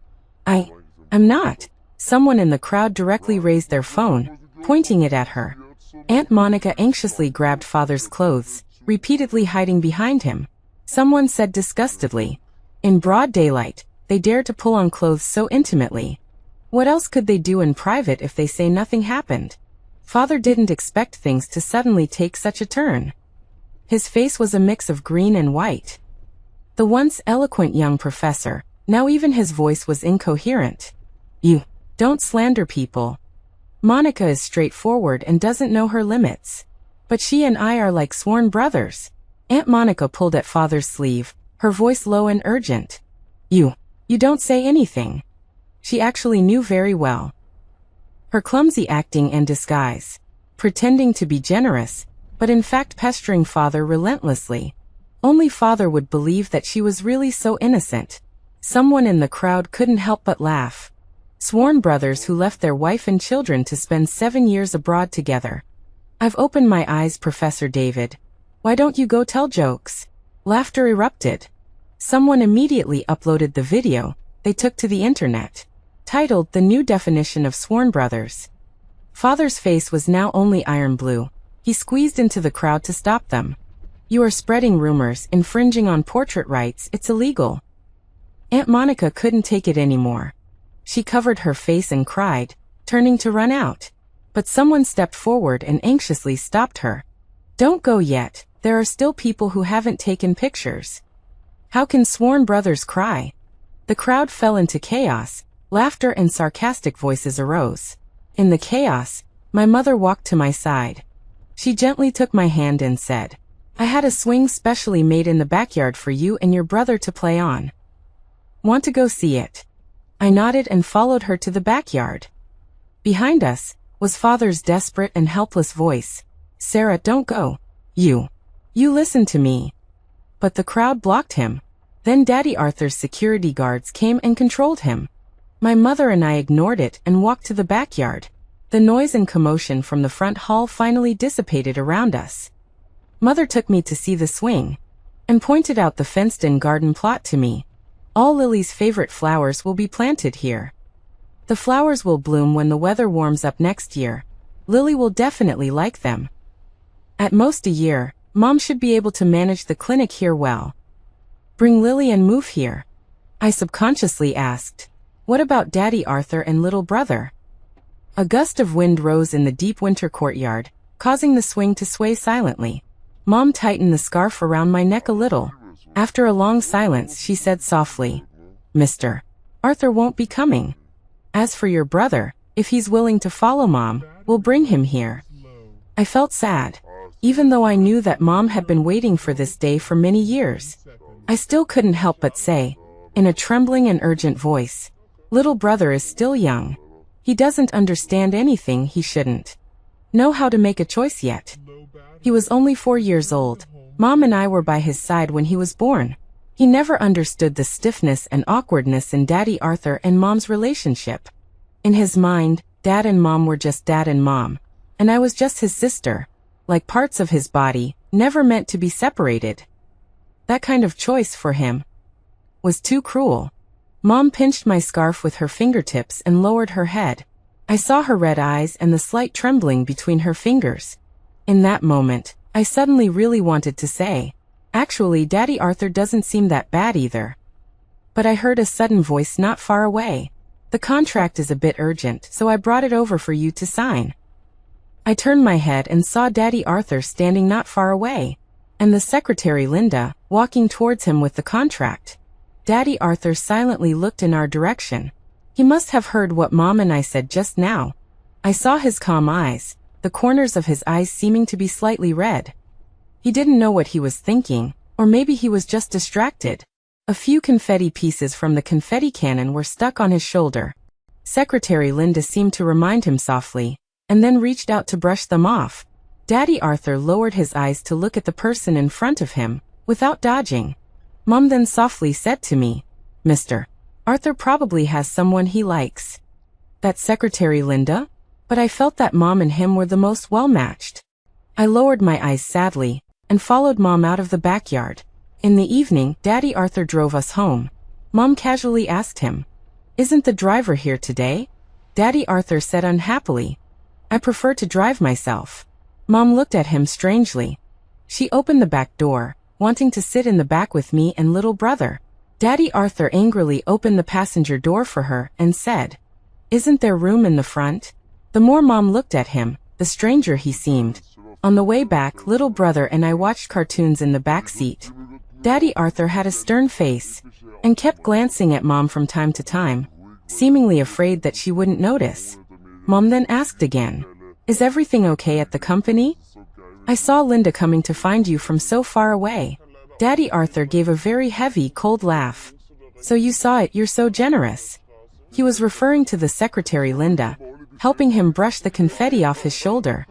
I'm not. Someone in the crowd directly raised their phone, pointing it at her. Aunt Monica anxiously grabbed father's clothes, repeatedly hiding behind him. Someone said disgustedly, "In broad daylight, they dare to pull on clothes so intimately. What else could they do in private if they say nothing happened?" Father didn't expect things to suddenly take such a turn. His face was a mix of green and white. The once eloquent young professor, now even his voice was incoherent. "You don't slander people. Monica is straightforward and doesn't know her limits. But she and I are like sworn brothers." Aunt Monica pulled at father's sleeve, her voice low and urgent. You don't say anything." She actually knew very well. Her clumsy acting and disguise, pretending to be generous, but in fact pestering father relentlessly. Only father would believe that she was really so innocent. Someone in the crowd couldn't help but laugh. Sworn brothers who left their wife and children to spend 7 years abroad together. "I've opened my eyes, Professor David. Why don't you go tell jokes?" Laughter erupted. Someone immediately uploaded the video they took to the internet, titled "The New Definition of Sworn Brothers." Father's face was now only iron blue. He squeezed into the crowd to stop them. "You are spreading rumors, infringing on portrait rights. It's illegal." Aunt Monica couldn't take it anymore. She covered her face and cried, turning to run out. But someone stepped forward and anxiously stopped her. "Don't go yet. There are still people who haven't taken pictures. How can sworn brothers cry?" The crowd fell into chaos. Laughter and sarcastic voices arose. In the chaos, my mother walked to my side. She gently took my hand and said, "I had a swing specially made in the backyard for you and your brother to play on. Want to go see it?" I nodded and followed her to the backyard. Behind us was father's desperate and helpless voice. "Sarah, don't go. You listen to me." But the crowd blocked him. Then Daddy Arthur's security guards came and controlled him. My mother and I ignored it and walked to the backyard. The noise and commotion from the front hall finally dissipated around us. Mother took me to see the swing and pointed out the fenced-in garden plot to me. All Lily's favorite flowers will be planted here. The flowers will bloom when the weather warms up next year. Lily will definitely like them. At most a year, Mom should be able to manage the clinic here well. Bring Lily and move here. I subconsciously asked, what about Daddy Arthur and little brother? A gust of wind rose in the deep winter courtyard, causing the swing to sway silently. Mom tightened the scarf around my neck a little. After a long silence, she said softly, Mr. Arthur won't be coming. As for your brother, if he's willing to follow Mom, we'll bring him here. I felt sad. Even though I knew that Mom had been waiting for this day for many years, I still couldn't help but say, in a trembling and urgent voice, little brother is still young. He doesn't understand anything. He shouldn't know how to make a choice yet. He was only 4 years old. Mom and I were by his side when he was born. He never understood the stiffness and awkwardness in Daddy Arthur and Mom's relationship. In his mind, Dad and Mom were just Dad and Mom, and I was just his sister, like parts of his body, never meant to be separated. That kind of choice for him was too cruel. Mom pinched my scarf with her fingertips and lowered her head. I saw her red eyes and the slight trembling between her fingers. In that moment, I suddenly really wanted to say, actually, Daddy Arthur doesn't seem that bad either. But I heard a sudden voice not far away. The contract is a bit urgent, so I brought it over for you to sign. I turned my head and saw Daddy Arthur standing not far away, and the secretary Linda, walking towards him with the contract. Daddy Arthur silently looked in our direction. He must have heard what Mom and I said just now. I saw his calm eyes, the corners of his eyes seeming to be slightly red. He didn't know what he was thinking, or maybe he was just distracted. A few confetti pieces from the confetti cannon were stuck on his shoulder. Secretary Linda seemed to remind him softly, and then reached out to brush them off. Daddy Arthur lowered his eyes to look at the person in front of him, without dodging. Mom then softly said to me, Mr. Arthur probably has someone he likes. That's Secretary Linda? But I felt that Mom and him were the most well-matched. I lowered my eyes sadly, and followed Mom out of the backyard. In the evening, Daddy Arthur drove us home. Mom casually asked him, Isn't the driver here today? Daddy Arthur said unhappily, I prefer to drive myself. Mom looked at him strangely. She opened the back door, wanting to sit in the back with me and little brother. Daddy Arthur angrily opened the passenger door for her and said, Isn't there room in the front? The more Mom looked at him, the stranger he seemed. On the way back, little brother and I watched cartoons in the back seat. Daddy Arthur had a stern face, and kept glancing at Mom from time to time, seemingly afraid that she wouldn't notice. Mom then asked again, Is everything okay at the company? I saw Linda coming to find you from so far away. Daddy Arthur gave a very heavy, cold laugh. So you saw it, you're so generous. He was referring to the secretary Linda, helping him brush the confetti off his shoulder.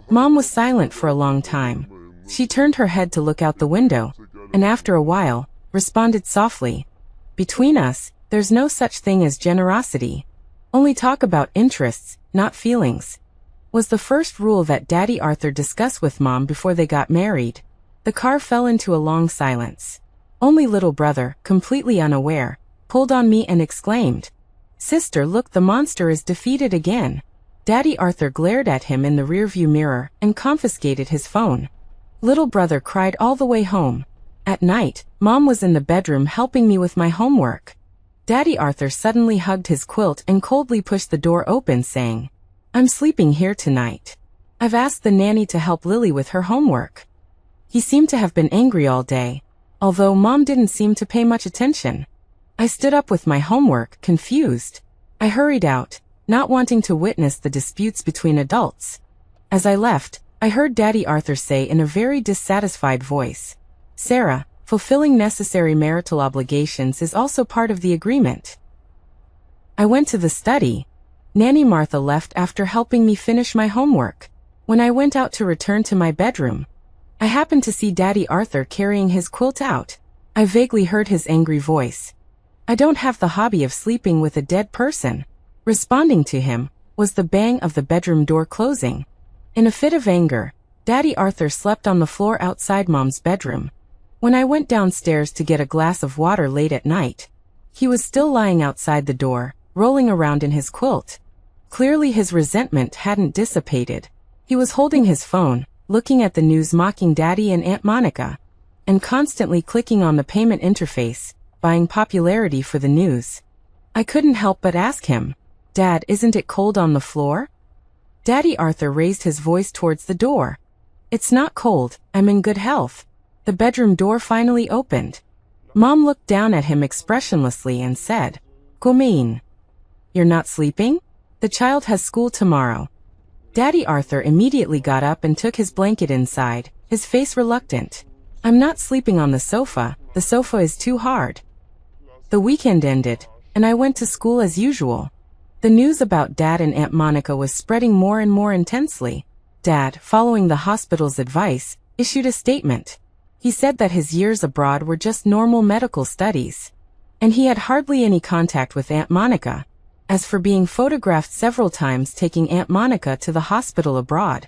Mom was silent for a long time. She turned her head to look out the window, and after a while, responded softly, Between us, there's no such thing as generosity. Only talk about interests, not feelings. Was the first rule that Daddy Arthur discussed with Mom before they got married. The car fell into a long silence. Only little brother, completely unaware, pulled on me and exclaimed, Sister, look, the monster is defeated again. Daddy Arthur glared at him in the rearview mirror and confiscated his phone. Little brother cried all the way home. At night, Mom was in the bedroom helping me with my homework. Daddy Arthur suddenly hugged his quilt and coldly pushed the door open, saying, I'm sleeping here tonight. I've asked the nanny to help Lily with her homework. He seemed to have been angry all day, although Mom didn't seem to pay much attention. I stood up with my homework, confused. I hurried out, not wanting to witness the disputes between adults. As I left, I heard Daddy Arthur say in a very dissatisfied voice, Sarah, fulfilling necessary marital obligations is also part of the agreement. I went to the study. Nanny Martha left after helping me finish my homework. When I went out to return to my bedroom, I happened to see Daddy Arthur carrying his quilt out. I vaguely heard his angry voice. I don't have the hobby of sleeping with a dead person. Responding to him was the bang of the bedroom door closing. In a fit of anger, Daddy Arthur slept on the floor outside Mom's bedroom. When I went downstairs to get a glass of water late at night, he was still lying outside the door, rolling around in his quilt. Clearly his resentment hadn't dissipated. He was holding his phone, looking at the news, mocking Daddy and Aunt Monica, and constantly clicking on the payment interface, buying popularity for the news. I couldn't help but ask him, "Dad, isn't it cold on the floor?" Daddy Arthur raised his voice towards the door. "It's not cold, I'm in good health." The bedroom door finally opened. Mom looked down at him expressionlessly and said, "Kumain, you're not sleeping? The child has school tomorrow." Daddy Arthur immediately got up and took his blanket inside, his face reluctant. "I'm not sleeping on the sofa is too hard." The weekend ended, and I went to school as usual. The news about Dad and Aunt Monica was spreading more and more intensely. Dad, following the hospital's advice, issued a statement. He said that his years abroad were just normal medical studies, and he had hardly any contact with Aunt Monica. As for being photographed several times taking Aunt Monica to the hospital abroad,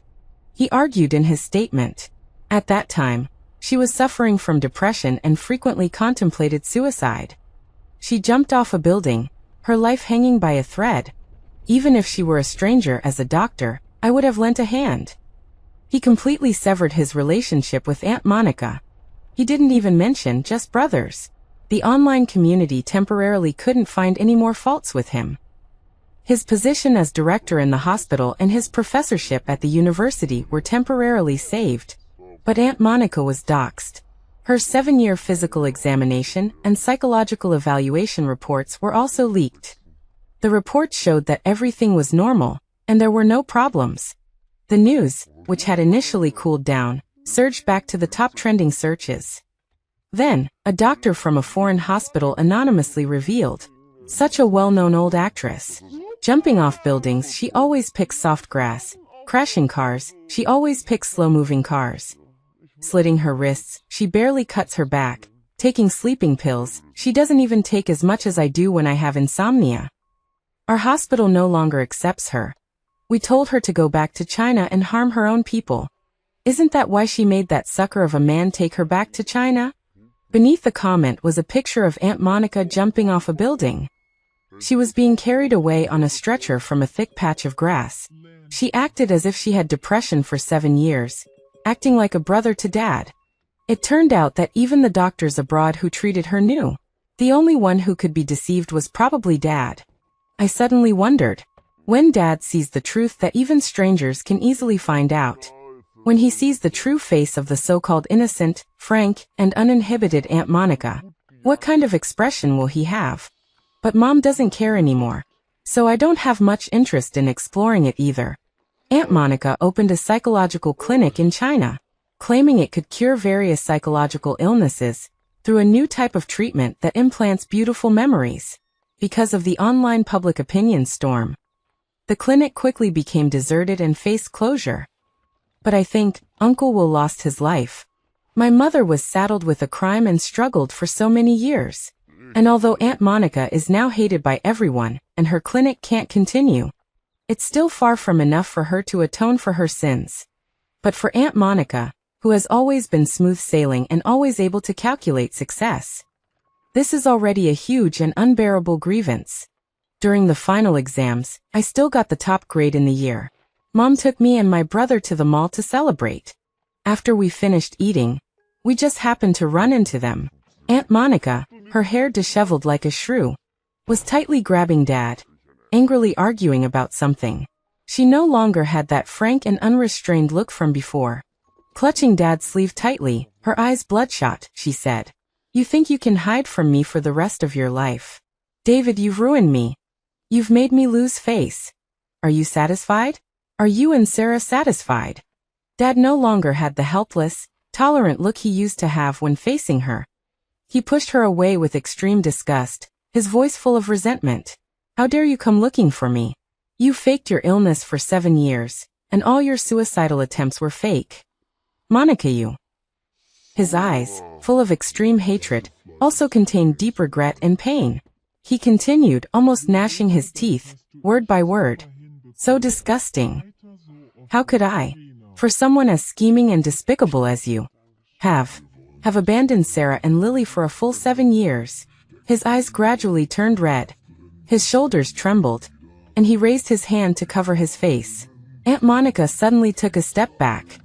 he argued in his statement. At that time, she was suffering from depression and frequently contemplated suicide. She jumped off a building, her life hanging by a thread. Even if she were a stranger as a doctor, I would have lent a hand. He completely severed his relationship with Aunt Monica. He didn't even mention just brothers. The online community temporarily couldn't find any more faults with him. His position as director in the hospital and his professorship at the university were temporarily saved. But Aunt Monica was doxxed. Her 7-year physical examination and psychological evaluation reports were also leaked. The reports showed that everything was normal, and there were no problems. The news, which had initially cooled down, surged back to the top trending searches. Then, a doctor from a foreign hospital anonymously revealed, "Such a well-known old actress. Jumping off buildings, she always picks soft grass. Crashing cars, she always picks slow-moving cars. Slitting her wrists, she barely cuts her back. Taking sleeping pills, she doesn't even take as much as I do when I have insomnia. Our hospital no longer accepts her. We told her to go back to China and harm her own people. Isn't that why she made that sucker of a man take her back to China?" Beneath the comment was a picture of Aunt Monica jumping off a building. She was being carried away on a stretcher from a thick patch of grass. She acted as if she had depression for 7 years, acting like a brother to Dad. It turned out that even the doctors abroad who treated her knew. The only one who could be deceived was probably Dad. I suddenly wondered, when Dad sees the truth that even strangers can easily find out, when he sees the true face of the so-called innocent, frank, and uninhibited Aunt Monica, what kind of expression will he have? But Mom doesn't care anymore, so I don't have much interest in exploring it either. Aunt Monica opened a psychological clinic in China, claiming it could cure various psychological illnesses through a new type of treatment that implants beautiful memories. Because of the online public opinion storm, the clinic quickly became deserted and faced closure. But I think Uncle Will lost his life. My mother was saddled with a crime and struggled for so many years. And although Aunt Monica is now hated by everyone and her clinic can't continue, it's still far from enough for her to atone for her sins. But for Aunt Monica, who has always been smooth sailing and always able to calculate success, this is already a huge and unbearable grievance. During the final exams, I still got the top grade in the year. Mom took me and my brother to the mall to celebrate. After we finished eating, we just happened to run into them. Aunt Monica, her hair disheveled like a shrew, was tightly grabbing Dad, angrily arguing about something. She no longer had that frank and unrestrained look from before. Clutching Dad's sleeve tightly, her eyes bloodshot, she said, "You think you can hide from me for the rest of your life? David, you've ruined me. You've made me lose face. Are you satisfied? Are you and Sarah satisfied?" Dad no longer had the helpless, tolerant look he used to have when facing her. He pushed her away with extreme disgust, his voice full of resentment. "How dare you come looking for me? You faked your illness for 7 years, and all your suicidal attempts were fake. Monica, you." His eyes, full of extreme hatred, also contained deep regret and pain. He continued, almost gnashing his teeth, word by word. So disgusting. How could I, for someone as scheming and despicable as you, have abandoned Sarah and Lily for a full 7 years? His eyes gradually turned red. His shoulders trembled, and he raised his hand to cover his face. Aunt Monica suddenly took a step back.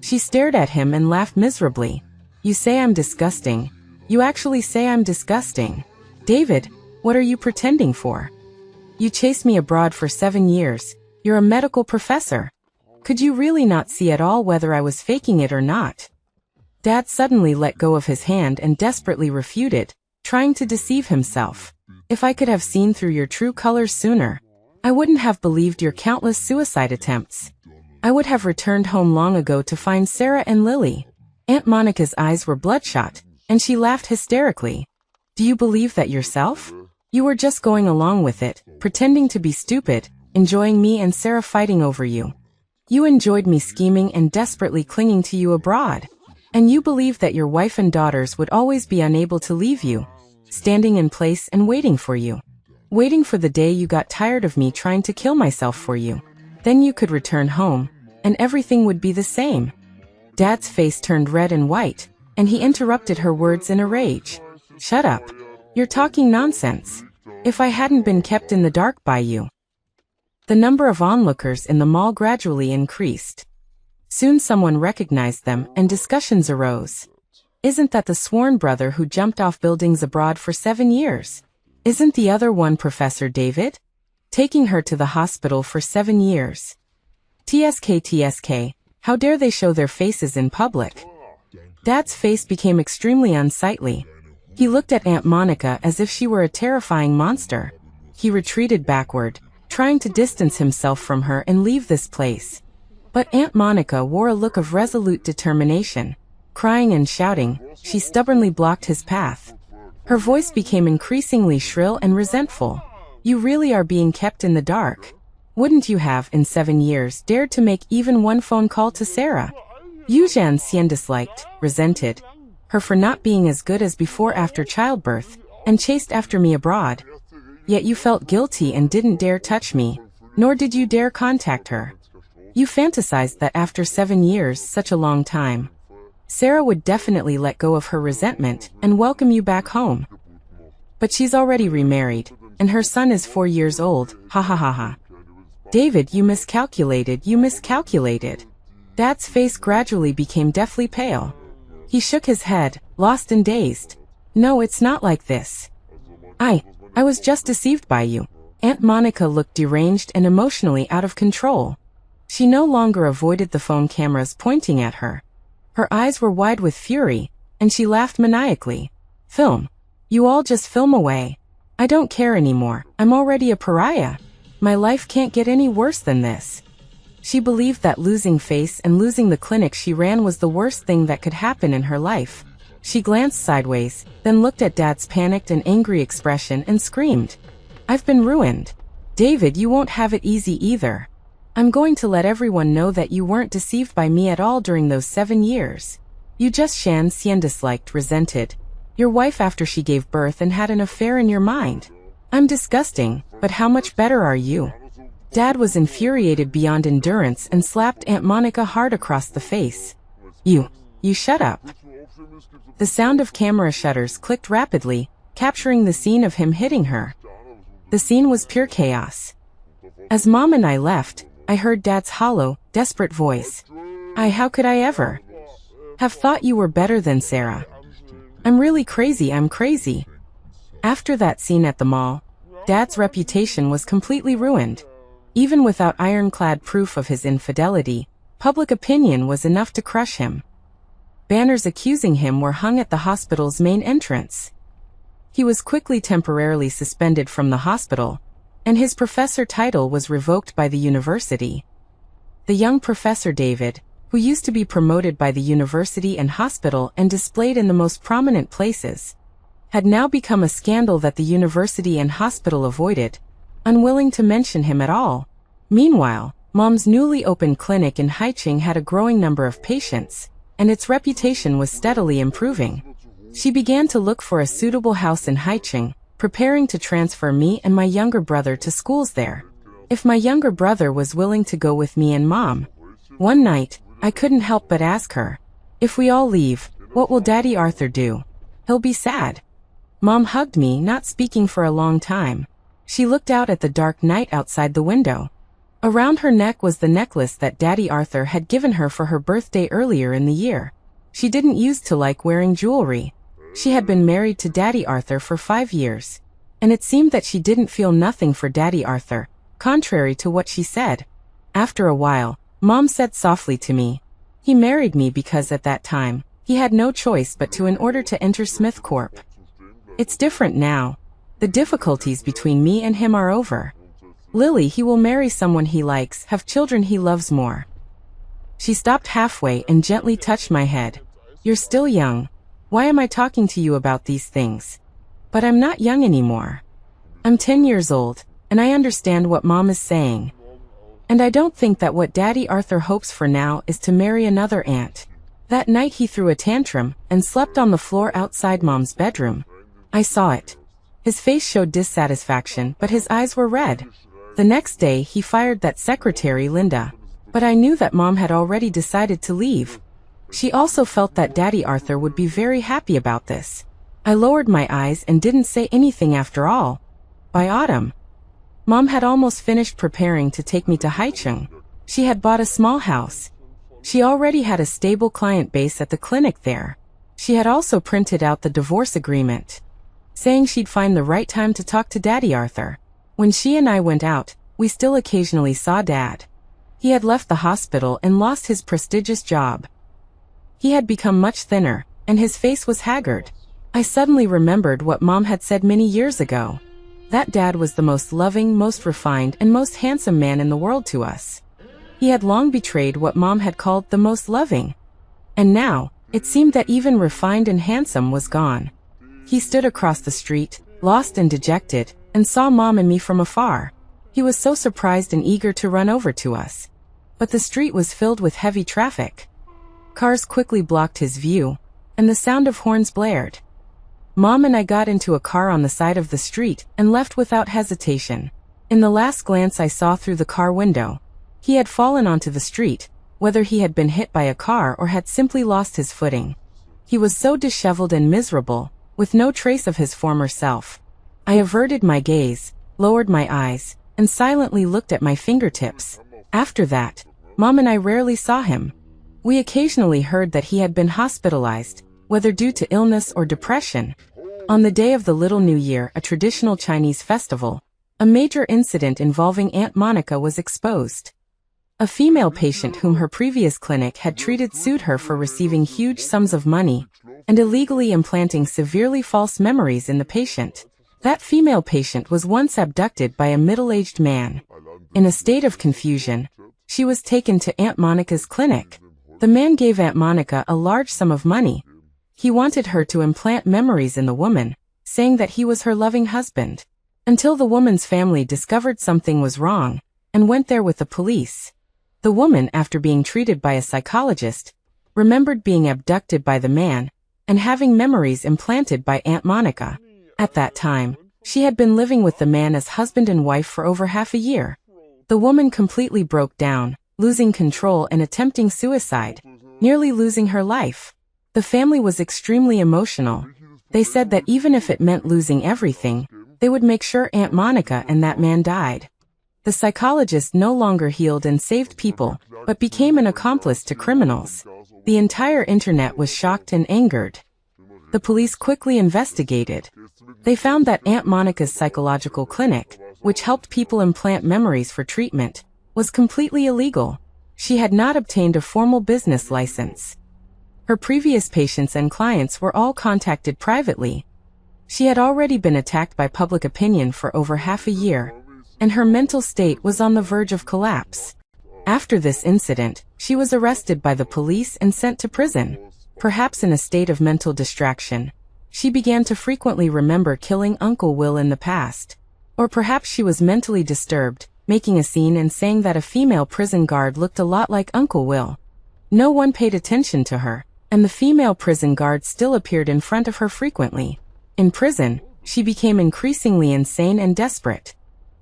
She stared at him and laughed miserably. You say I'm disgusting. You actually say I'm disgusting. David, what are you pretending for? You chased me abroad for 7 years. You're a medical professor. Could you really not see at all whether I was faking it or not? Dad suddenly let go of his hand and desperately refuted, trying to deceive himself. If I could have seen through your true colors sooner, I wouldn't have believed your countless suicide attempts. I would have returned home long ago to find Sarah and Lily. Aunt Monica's eyes were bloodshot, and she laughed hysterically. Do you believe that yourself? You were just going along with it, pretending to be stupid, enjoying me and Sarah fighting over you. You enjoyed me scheming and desperately clinging to you abroad. And you believed that your wife and daughters would always be unable to leave you, standing in place and waiting for you. Waiting for the day you got tired of me trying to kill myself for you. Then you could return home, and everything would be the same. Dad's face turned red and white, and he interrupted her words in a rage. Shut up. You're talking nonsense. If I hadn't been kept in the dark by you. The number of onlookers in the mall gradually increased. Soon someone recognized them and discussions arose. Isn't that the sworn brother who jumped off buildings abroad for 7 years? Isn't the other one Professor David? Taking her to the hospital for 7 years. TSK, how dare they show their faces in public? Dad's face became extremely unsightly. He looked at Aunt Monica as if she were a terrifying monster. He retreated backward, trying to distance himself from her and leave this place. But Aunt Monica wore a look of resolute determination. Crying and shouting, she stubbornly blocked his path. Her voice became increasingly shrill and resentful. You really are being kept in the dark. Wouldn't you have, in 7 years, dared to make even one phone call to Sarah? Eugène Sien disliked, resented her for not being as good as before after childbirth, and chased after me abroad. Yet you felt guilty and didn't dare touch me, nor did you dare contact her. You fantasized that after 7 years, such a long time, Sarah would definitely let go of her resentment and welcome you back home. But she's already remarried, and her son is 4 years old, ha ha ha ha. David, you miscalculated. Dad's face gradually became deathly pale. He shook his head, lost and dazed. No, it's not like this. I was just deceived by you. Aunt Monica looked deranged and emotionally out of control. She no longer avoided the phone cameras pointing at her. Her eyes were wide with fury, and she laughed maniacally. Film. You all just film away. I don't care anymore. I'm already a pariah. My life can't get any worse than this. She believed that losing face and losing the clinic she ran was the worst thing that could happen in her life. She glanced sideways, then looked at Dad's panicked and angry expression and screamed. I've been ruined. David, you won't have it easy either. I'm going to let everyone know that you weren't deceived by me at all during those 7 years. You just Sien disliked, resented your wife after she gave birth and had an affair in your mind. I'm disgusting, but how much better are you? Dad was infuriated beyond endurance and slapped Aunt Monica hard across the face. You shut up. The sound of camera shutters clicked rapidly, capturing the scene of him hitting her. The scene was pure chaos. As Mom and I left, I heard Dad's hollow, desperate voice. How could I ever have thought you were better than Sarah? I'm really crazy, I'm crazy. After that scene at the mall, Dad's reputation was completely ruined. Even without ironclad proof of his infidelity, public opinion was enough to crush him. Banners accusing him were hung at the hospital's main entrance. He was quickly temporarily suspended from the hospital, and his professor title was revoked by the university. The young Professor David, who used to be promoted by the university and hospital and displayed in the most prominent places, had now become a scandal that the university and hospital avoided, unwilling to mention him at all. Meanwhile, Mom's newly opened clinic in Haicheng had a growing number of patients, and its reputation was steadily improving. She began to look for a suitable house in Haicheng, preparing to transfer me and my younger brother to schools there. If my younger brother was willing to go with me and Mom. One night, I couldn't help but ask her, if we all leave, what will Daddy Arthur do? He'll be sad. Mom hugged me, not speaking for a long time. She looked out at the dark night outside the window. Around her neck was the necklace that Daddy Arthur had given her for her birthday earlier in the year. She didn't used to like wearing jewelry. She had been married to Daddy Arthur for 5 years. And it seemed that she didn't feel nothing for Daddy Arthur, contrary to what she said. After a while, Mom said softly to me, he married me because at that time, he had no choice but to in order to enter Smith Corp. It's different now. The difficulties between me and him are over. Lily, he will marry someone he likes, have children he loves more. She stopped halfway and gently touched my head. You're still young. Why am I talking to you about these things? But I'm not young anymore. I'm 10 years old, and I understand what Mom is saying. And I don't think that what Daddy Arthur hopes for now is to marry another aunt. That night he threw a tantrum and slept on the floor outside Mom's bedroom. I saw it. His face showed dissatisfaction, but his eyes were red. The next day he fired that secretary Linda. But I knew that Mom had already decided to leave. She also felt that Daddy Arthur would be very happy about this. I lowered my eyes and didn't say anything after all. By autumn, Mom had almost finished preparing to take me to Haicheng. She had bought a small house. She already had a stable client base at the clinic there. She had also printed out the divorce agreement, saying she'd find the right time to talk to Daddy Arthur. When she and I went out, we still occasionally saw Dad. He had left the hospital and lost his prestigious job. He had become much thinner, and his face was haggard. I suddenly remembered what Mom had said many years ago. That Dad was the most loving, most refined, and most handsome man in the world to us. He had long betrayed what Mom had called the most loving. And now, it seemed that even refined and handsome was gone. He stood across the street, lost and dejected, and saw Mom and me from afar. He was so surprised and eager to run over to us. But the street was filled with heavy traffic. Cars quickly blocked his view, and the sound of horns blared. Mom and I got into a car on the side of the street and left without hesitation. In the last glance I saw through the car window, he had fallen onto the street, whether he had been hit by a car or had simply lost his footing. He was so disheveled and miserable, with no trace of his former self. I averted my gaze, lowered my eyes, and silently looked at my fingertips. After that, Mom and I rarely saw him. We occasionally heard that he had been hospitalized, whether due to illness or depression. On the day of the Little New Year, a traditional Chinese festival, a major incident involving Aunt Monica was exposed. A female patient whom her previous clinic had treated sued her for receiving huge sums of money and illegally implanting severely false memories in the patient. That female patient was once abducted by a middle-aged man. In a state of confusion, she was taken to Aunt Monica's clinic. The man gave Aunt Monica a large sum of money. He wanted her to implant memories in the woman, saying that he was her loving husband, until the woman's family discovered something was wrong and went there with the police. The woman, after being treated by a psychologist, remembered being abducted by the man and having memories implanted by Aunt Monica. At that time, she had been living with the man as husband and wife for over half a year. The woman completely broke down, losing control and attempting suicide, nearly losing her life. The family was extremely emotional. They said that even if it meant losing everything, they would make sure Aunt Monica and that man died. The psychologist no longer healed and saved people, but became an accomplice to criminals. The entire internet was shocked and angered. The police quickly investigated. They found that Aunt Monica's psychological clinic, which helped people implant memories for treatment, was completely illegal. She had not obtained a formal business license. Her previous patients and clients were all contacted privately. She had already been attacked by public opinion for over half a year, and her mental state was on the verge of collapse. After this incident, she was arrested by the police and sent to prison. Perhaps in a state of mental distraction, she began to frequently remember killing Uncle Will in the past. Or perhaps she was mentally disturbed, making a scene and saying that a female prison guard looked a lot like Uncle Will. No one paid attention to her, and the female prison guard still appeared in front of her frequently. In prison, She became increasingly insane and desperate.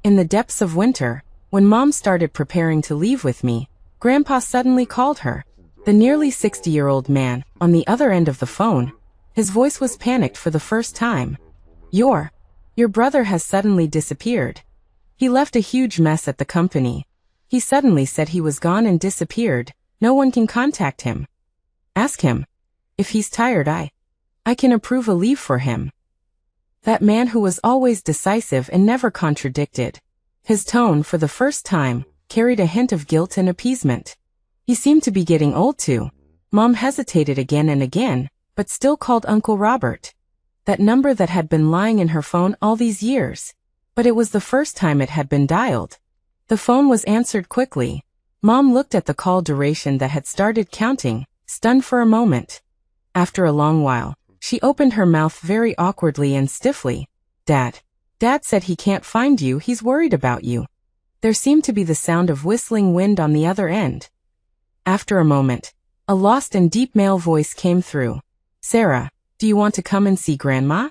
In the depths of winter, when Mom started preparing to leave with me, Grandpa suddenly called her. The nearly 60-year-old man, on the other end of the phone, his voice was panicked for the first time. Your brother has suddenly disappeared. He left a huge mess at the company. He suddenly said he was gone and disappeared. No one can contact him. Ask him. If he's tired, I can approve a leave for him. That man who was always decisive and never contradicted. His tone, for the first time, carried a hint of guilt and appeasement. He seemed to be getting old too. Mom hesitated again and again, but still called Uncle Robert. That number that had been lying in her phone all these years. But it was the first time it had been dialed. The phone was answered quickly. Mom looked at the call duration that had started counting, stunned for a moment. After a long while, she opened her mouth very awkwardly and stiffly. Dad said he can't find you, he's worried about you. There seemed to be the sound of whistling wind on the other end. After a moment, a lost and deep male voice came through. Sarah, do you want to come and see Grandma?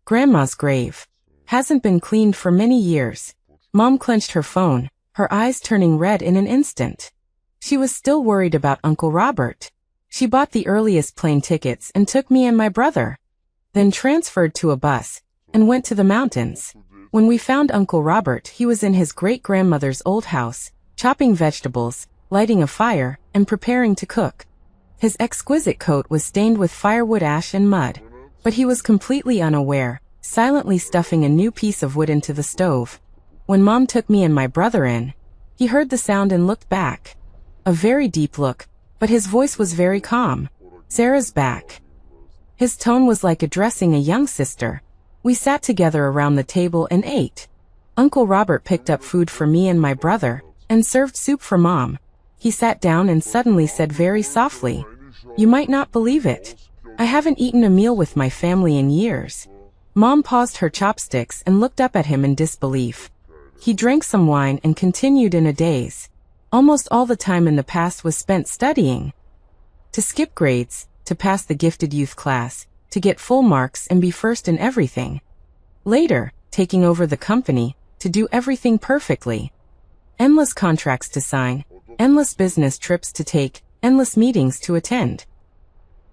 Grandma's grave hasn't been cleaned for many years. Mom clenched her phone, her eyes turning red in an instant. She was still worried about Uncle Robert. She bought the earliest plane tickets and took me and my brother. Then transferred to a bus and went to the mountains. When we found Uncle Robert, he was in his great-grandmother's old house, chopping vegetables, lighting a fire, and preparing to cook. His exquisite coat was stained with firewood ash and mud, but he was completely unaware, silently stuffing a new piece of wood into the stove. When Mom took me and my brother in, he heard the sound and looked back. A very deep look, but his voice was very calm. Sarah's back. His tone was like addressing a young sister. We sat together around the table and ate. Uncle Robert picked up food for me and my brother, and served soup for Mom. He sat down and suddenly said very softly, "You might not believe it. I haven't eaten a meal with my family in years." Mom paused her chopsticks and looked up at him in disbelief. He drank some wine and continued in a daze. Almost all the time in the past was spent studying. To skip grades, to pass the gifted youth class, to get full marks and be first in everything. Later, taking over the company, to do everything perfectly. Endless contracts to sign, endless business trips to take, endless meetings to attend.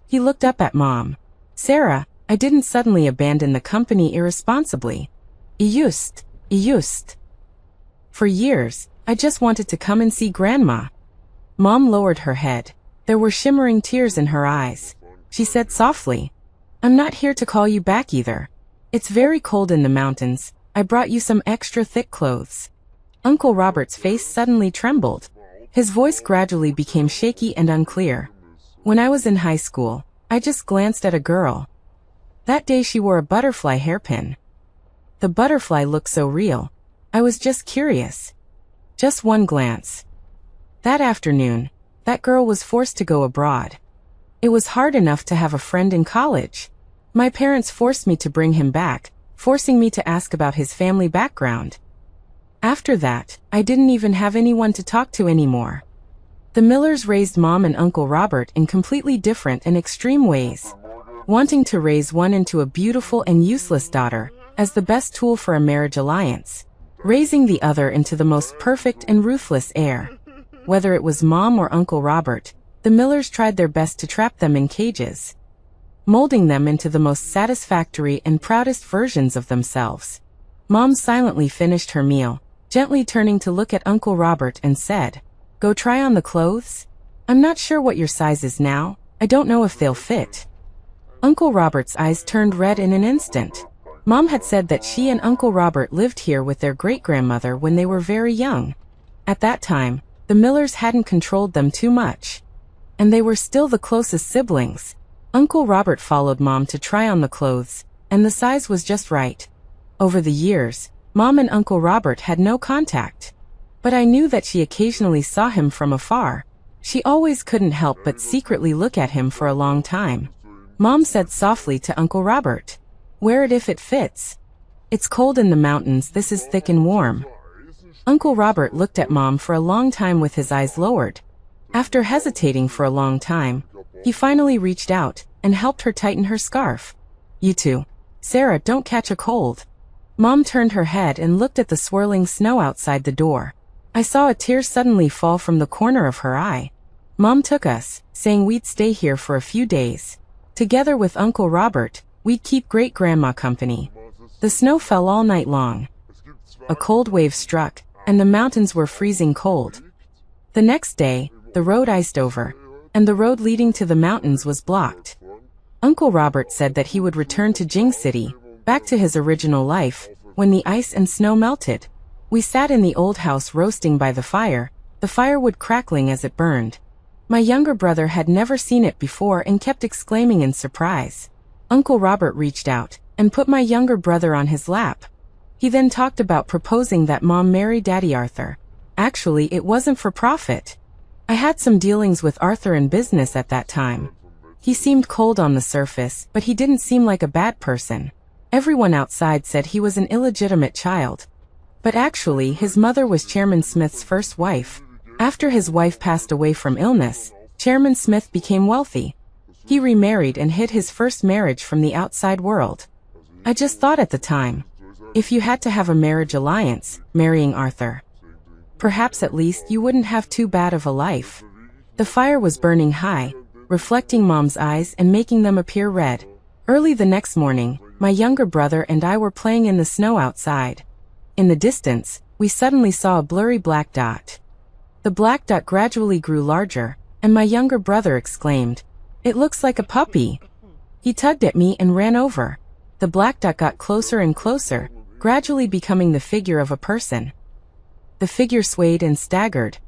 He looked up at Mom. Sarah, I didn't suddenly abandon the company irresponsibly. I used. For years, I just wanted to come and see Grandma. Mom lowered her head. There were shimmering tears in her eyes. She said softly, "I'm not here to call you back either. It's very cold in the mountains. I brought you some extra thick clothes." Uncle Robert's face suddenly trembled. His voice gradually became shaky and unclear. When I was in high school, I just glanced at a girl. That day she wore a butterfly hairpin. The butterfly looked so real. I was just curious. Just one glance. That afternoon, that girl was forced to go abroad. It was hard enough to have a friend in college. My parents forced me to bring him back, forcing me to ask about his family background. After that, I didn't even have anyone to talk to anymore. The Millers raised Mom and Uncle Robert in completely different and extreme ways, wanting to raise one into a beautiful and useless daughter as the best tool for a marriage alliance, raising the other into the most perfect and ruthless heir. Whether it was Mom or Uncle Robert, the Millers tried their best to trap them in cages, molding them into the most satisfactory and proudest versions of themselves. Mom silently finished her meal, gently turning to look at Uncle Robert and said, "Go try on the clothes? I'm not sure what your size is now. I don't know if they'll fit." Uncle Robert's eyes turned red in an instant. Mom had said that she and Uncle Robert lived here with their great-grandmother when they were very young. At that time, the Millers hadn't controlled them too much, and they were still the closest siblings. Uncle Robert followed Mom to try on the clothes, and the size was just right. Over the years, Mom and Uncle Robert had no contact, but I knew that she occasionally saw him from afar. She always couldn't help but secretly look at him for a long time. Mom said softly to Uncle Robert, "Wear it if it fits. It's cold in the mountains, this is thick and warm." Uncle Robert looked at Mom for a long time with his eyes lowered. After hesitating for a long time, he finally reached out and helped her tighten her scarf. "You two, Sarah, don't catch a cold. Mom turned her head and looked at the swirling snow outside the door. I saw a tear suddenly fall from the corner of her eye. Mom took us, saying we'd stay here for a few days. Together with Uncle Robert, we'd keep Great-Grandma company. The snow fell all night long. A cold wave struck, and the mountains were freezing cold. The next day, the road iced over, and the road leading to the mountains was blocked. Uncle Robert said that he would return to Jing City, back to his original life, when the ice and snow melted. We sat in the old house roasting by the firewood crackling as it burned. My younger brother had never seen it before and kept exclaiming in surprise. Uncle Robert reached out and put my younger brother on his lap. He then talked about proposing that Mom marry Daddy Arthur. Actually, it wasn't for profit. I had some dealings with Arthur in business at that time. He seemed cold on the surface, but he didn't seem like a bad person. Everyone outside said he was an illegitimate child. But actually, his mother was Chairman Smith's first wife. After his wife passed away from illness, Chairman Smith became wealthy. He remarried and hid his first marriage from the outside world. I just thought at the time, if you had to have a marriage alliance, marrying Arthur, perhaps at least you wouldn't have too bad of a life. The fire was burning high, reflecting Mom's eyes and making them appear red. Early the next morning, my younger brother and I were playing in the snow outside. In the distance, we suddenly saw a blurry black dot. The black dot gradually grew larger, and my younger brother exclaimed, "It looks like a puppy." He tugged at me and ran over. The black dot got closer and closer, gradually becoming the figure of a person. The figure swayed and staggered.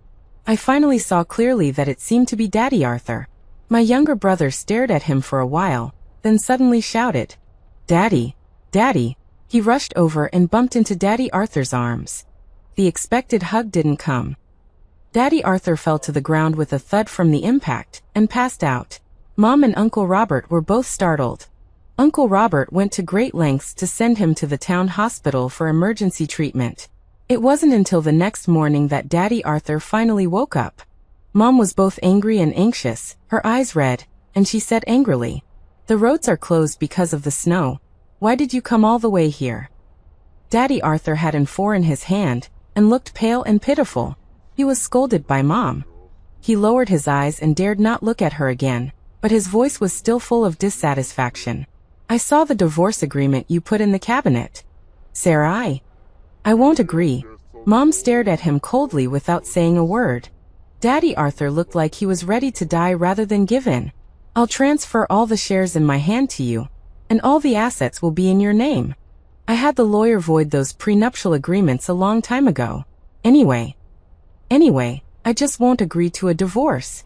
I finally saw clearly that it seemed to be Daddy Arthur. My younger brother stared at him for a while, then suddenly shouted, "Daddy! Daddy!" He rushed over and bumped into Daddy Arthur's arms. The expected hug didn't come. Daddy Arthur fell to the ground with a thud from the impact, and passed out. Mom and Uncle Robert were both startled. Uncle Robert went to great lengths to send him to the town hospital for emergency treatment. It wasn't until the next morning that Daddy Arthur finally woke up. Mom was both angry and anxious, her eyes red, and she said angrily, "The roads are closed because of the snow. Why did you come all the way here?" Daddy Arthur had an four in his hand, and looked pale and pitiful. He was scolded by Mom. He lowered his eyes and dared not look at her again, but his voice was still full of dissatisfaction. "I saw the divorce agreement you put in the cabinet. Sarah, I won't agree." Mom stared at him coldly without saying a word. Daddy Arthur looked like he was ready to die rather than give in. "I'll transfer all the shares in my hand to you, and all the assets will be in your name. I had the lawyer void those prenuptial agreements a long time ago. Anyway, I just won't agree to a divorce."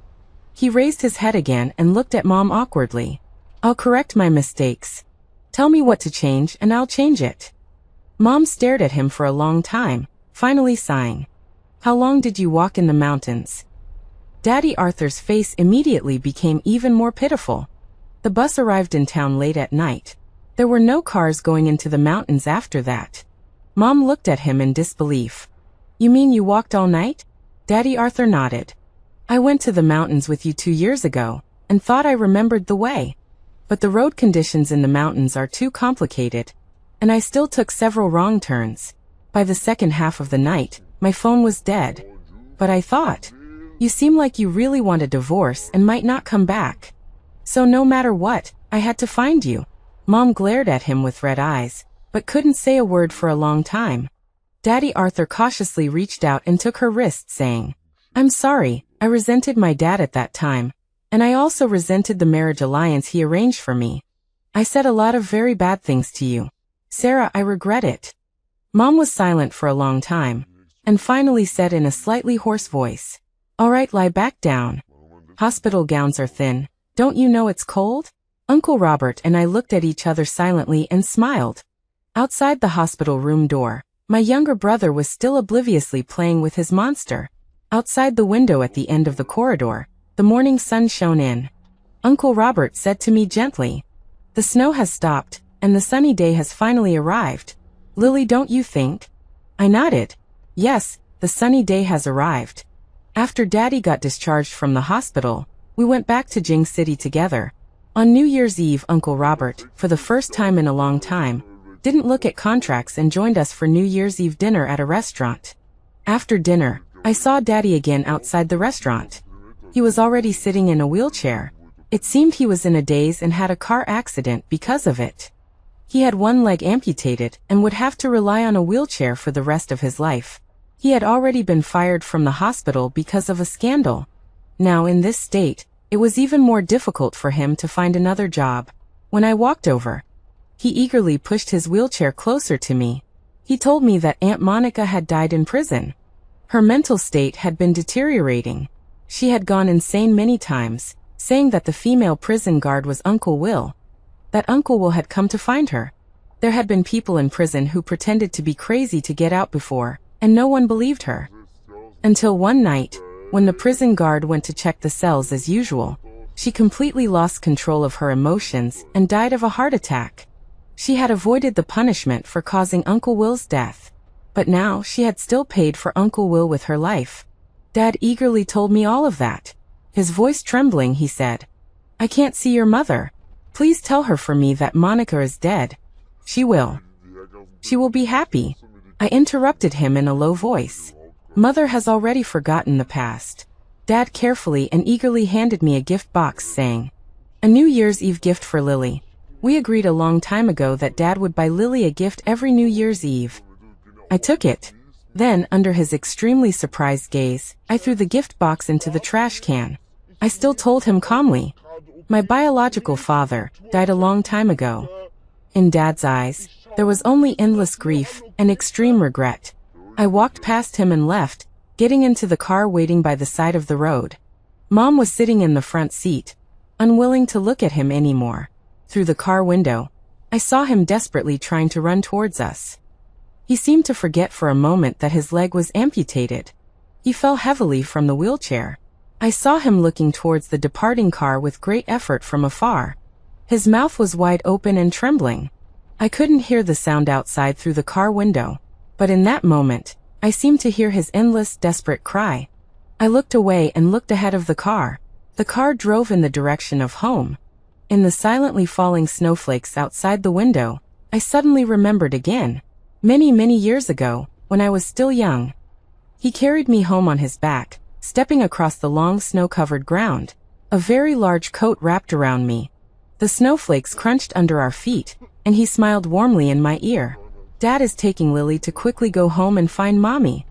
He raised his head again and looked at Mom awkwardly. "I'll correct my mistakes. Tell me what to change and I'll change it." Mom stared at him for a long time, finally sighing. "How long did you walk in the mountains?" Daddy Arthur's face immediately became even more pitiful. The bus arrived in town late at night. There were no cars going into the mountains after that. Mom looked at him in disbelief. "You mean you walked all night?" Daddy Arthur nodded. "I went to the mountains with you 2 years ago, and thought I remembered the way. But the road conditions in the mountains are too complicated, and I still took several wrong turns. By the second half of the night, my phone was dead. But I thought, you seem like you really want a divorce and might not come back. So no matter what, I had to find you." Mom glared at him with red eyes, but couldn't say a word for a long time. Daddy Arthur cautiously reached out and took her wrist, saying, "I'm sorry, I resented my dad at that time, and I also resented the marriage alliance he arranged for me. I said a lot of very bad things to you. Sarah, I regret it." Mom was silent for a long time, and finally said in a slightly hoarse voice, "All right, lie back down. Hospital gowns are thin. Don't you know it's cold?" Uncle Robert and I looked at each other silently and smiled. Outside the hospital room door, my younger brother was still obliviously playing with his monster. Outside the window at the end of the corridor, the morning sun shone in. Uncle Robert said to me gently, "The snow has stopped, and the sunny day has finally arrived. Lily, don't you think?" I nodded. "Yes, the sunny day has arrived." After Daddy got discharged from the hospital, we went back to Jing City together. On New Year's Eve, Uncle Robert, for the first time in a long time, didn't look at contracts and joined us for New Year's Eve dinner at a restaurant. After dinner, I saw Daddy again outside the restaurant. He was already sitting in a wheelchair. It seemed he was in a daze and had a car accident because of it. He had one leg amputated and would have to rely on a wheelchair for the rest of his life. He had already been fired from the hospital because of a scandal. Now in this state, it was even more difficult for him to find another job. When I walked over, he eagerly pushed his wheelchair closer to me. He told me that Aunt Monica had died in prison. Her mental state had been deteriorating. She had gone insane many times, saying that the female prison guard was Uncle Will. That Uncle Will had come to find her. There had been people in prison who pretended to be crazy to get out before, and no one believed her. Until one night, when the prison guard went to check the cells as usual, she completely lost control of her emotions and died of a heart attack. She had avoided the punishment for causing Uncle Will's death, but now she had still paid for Uncle Will with her life. Dad eagerly told me all of that. His voice trembling, he said, "I can't see your mother. Please tell her for me that Monica is dead. She will. She will be happy." I interrupted him in a low voice. Mother has already forgotten the past. Dad carefully and eagerly handed me a gift box saying, "A New Year's Eve gift for Lily. We agreed a long time ago that Dad would buy Lily a gift every New Year's Eve." I took it. Then, under his extremely surprised gaze, I threw the gift box into the trash can. I still told him calmly, "My biological father died a long time ago." In Dad's eyes, there was only endless grief and extreme regret. I walked past him and left, getting into the car waiting by the side of the road. Mom was sitting in the front seat, unwilling to look at him anymore. Through the car window, I saw him desperately trying to run towards us. He seemed to forget for a moment that his leg was amputated. He fell heavily from the wheelchair. I saw him looking towards the departing car with great effort from afar. His mouth was wide open and trembling. I couldn't hear the sound outside through the car window, but in that moment, I seemed to hear his endless, desperate cry. I looked away and looked ahead of the car. The car drove in the direction of home. In the silently falling snowflakes outside the window, I suddenly remembered again. Many years ago, when I was still young. He carried me home on his back, stepping across the long snow-covered ground. A very large coat wrapped around me. The snowflakes crunched under our feet, and he smiled warmly in my ear. "Dad is taking Lily to quickly go home and find Mommy."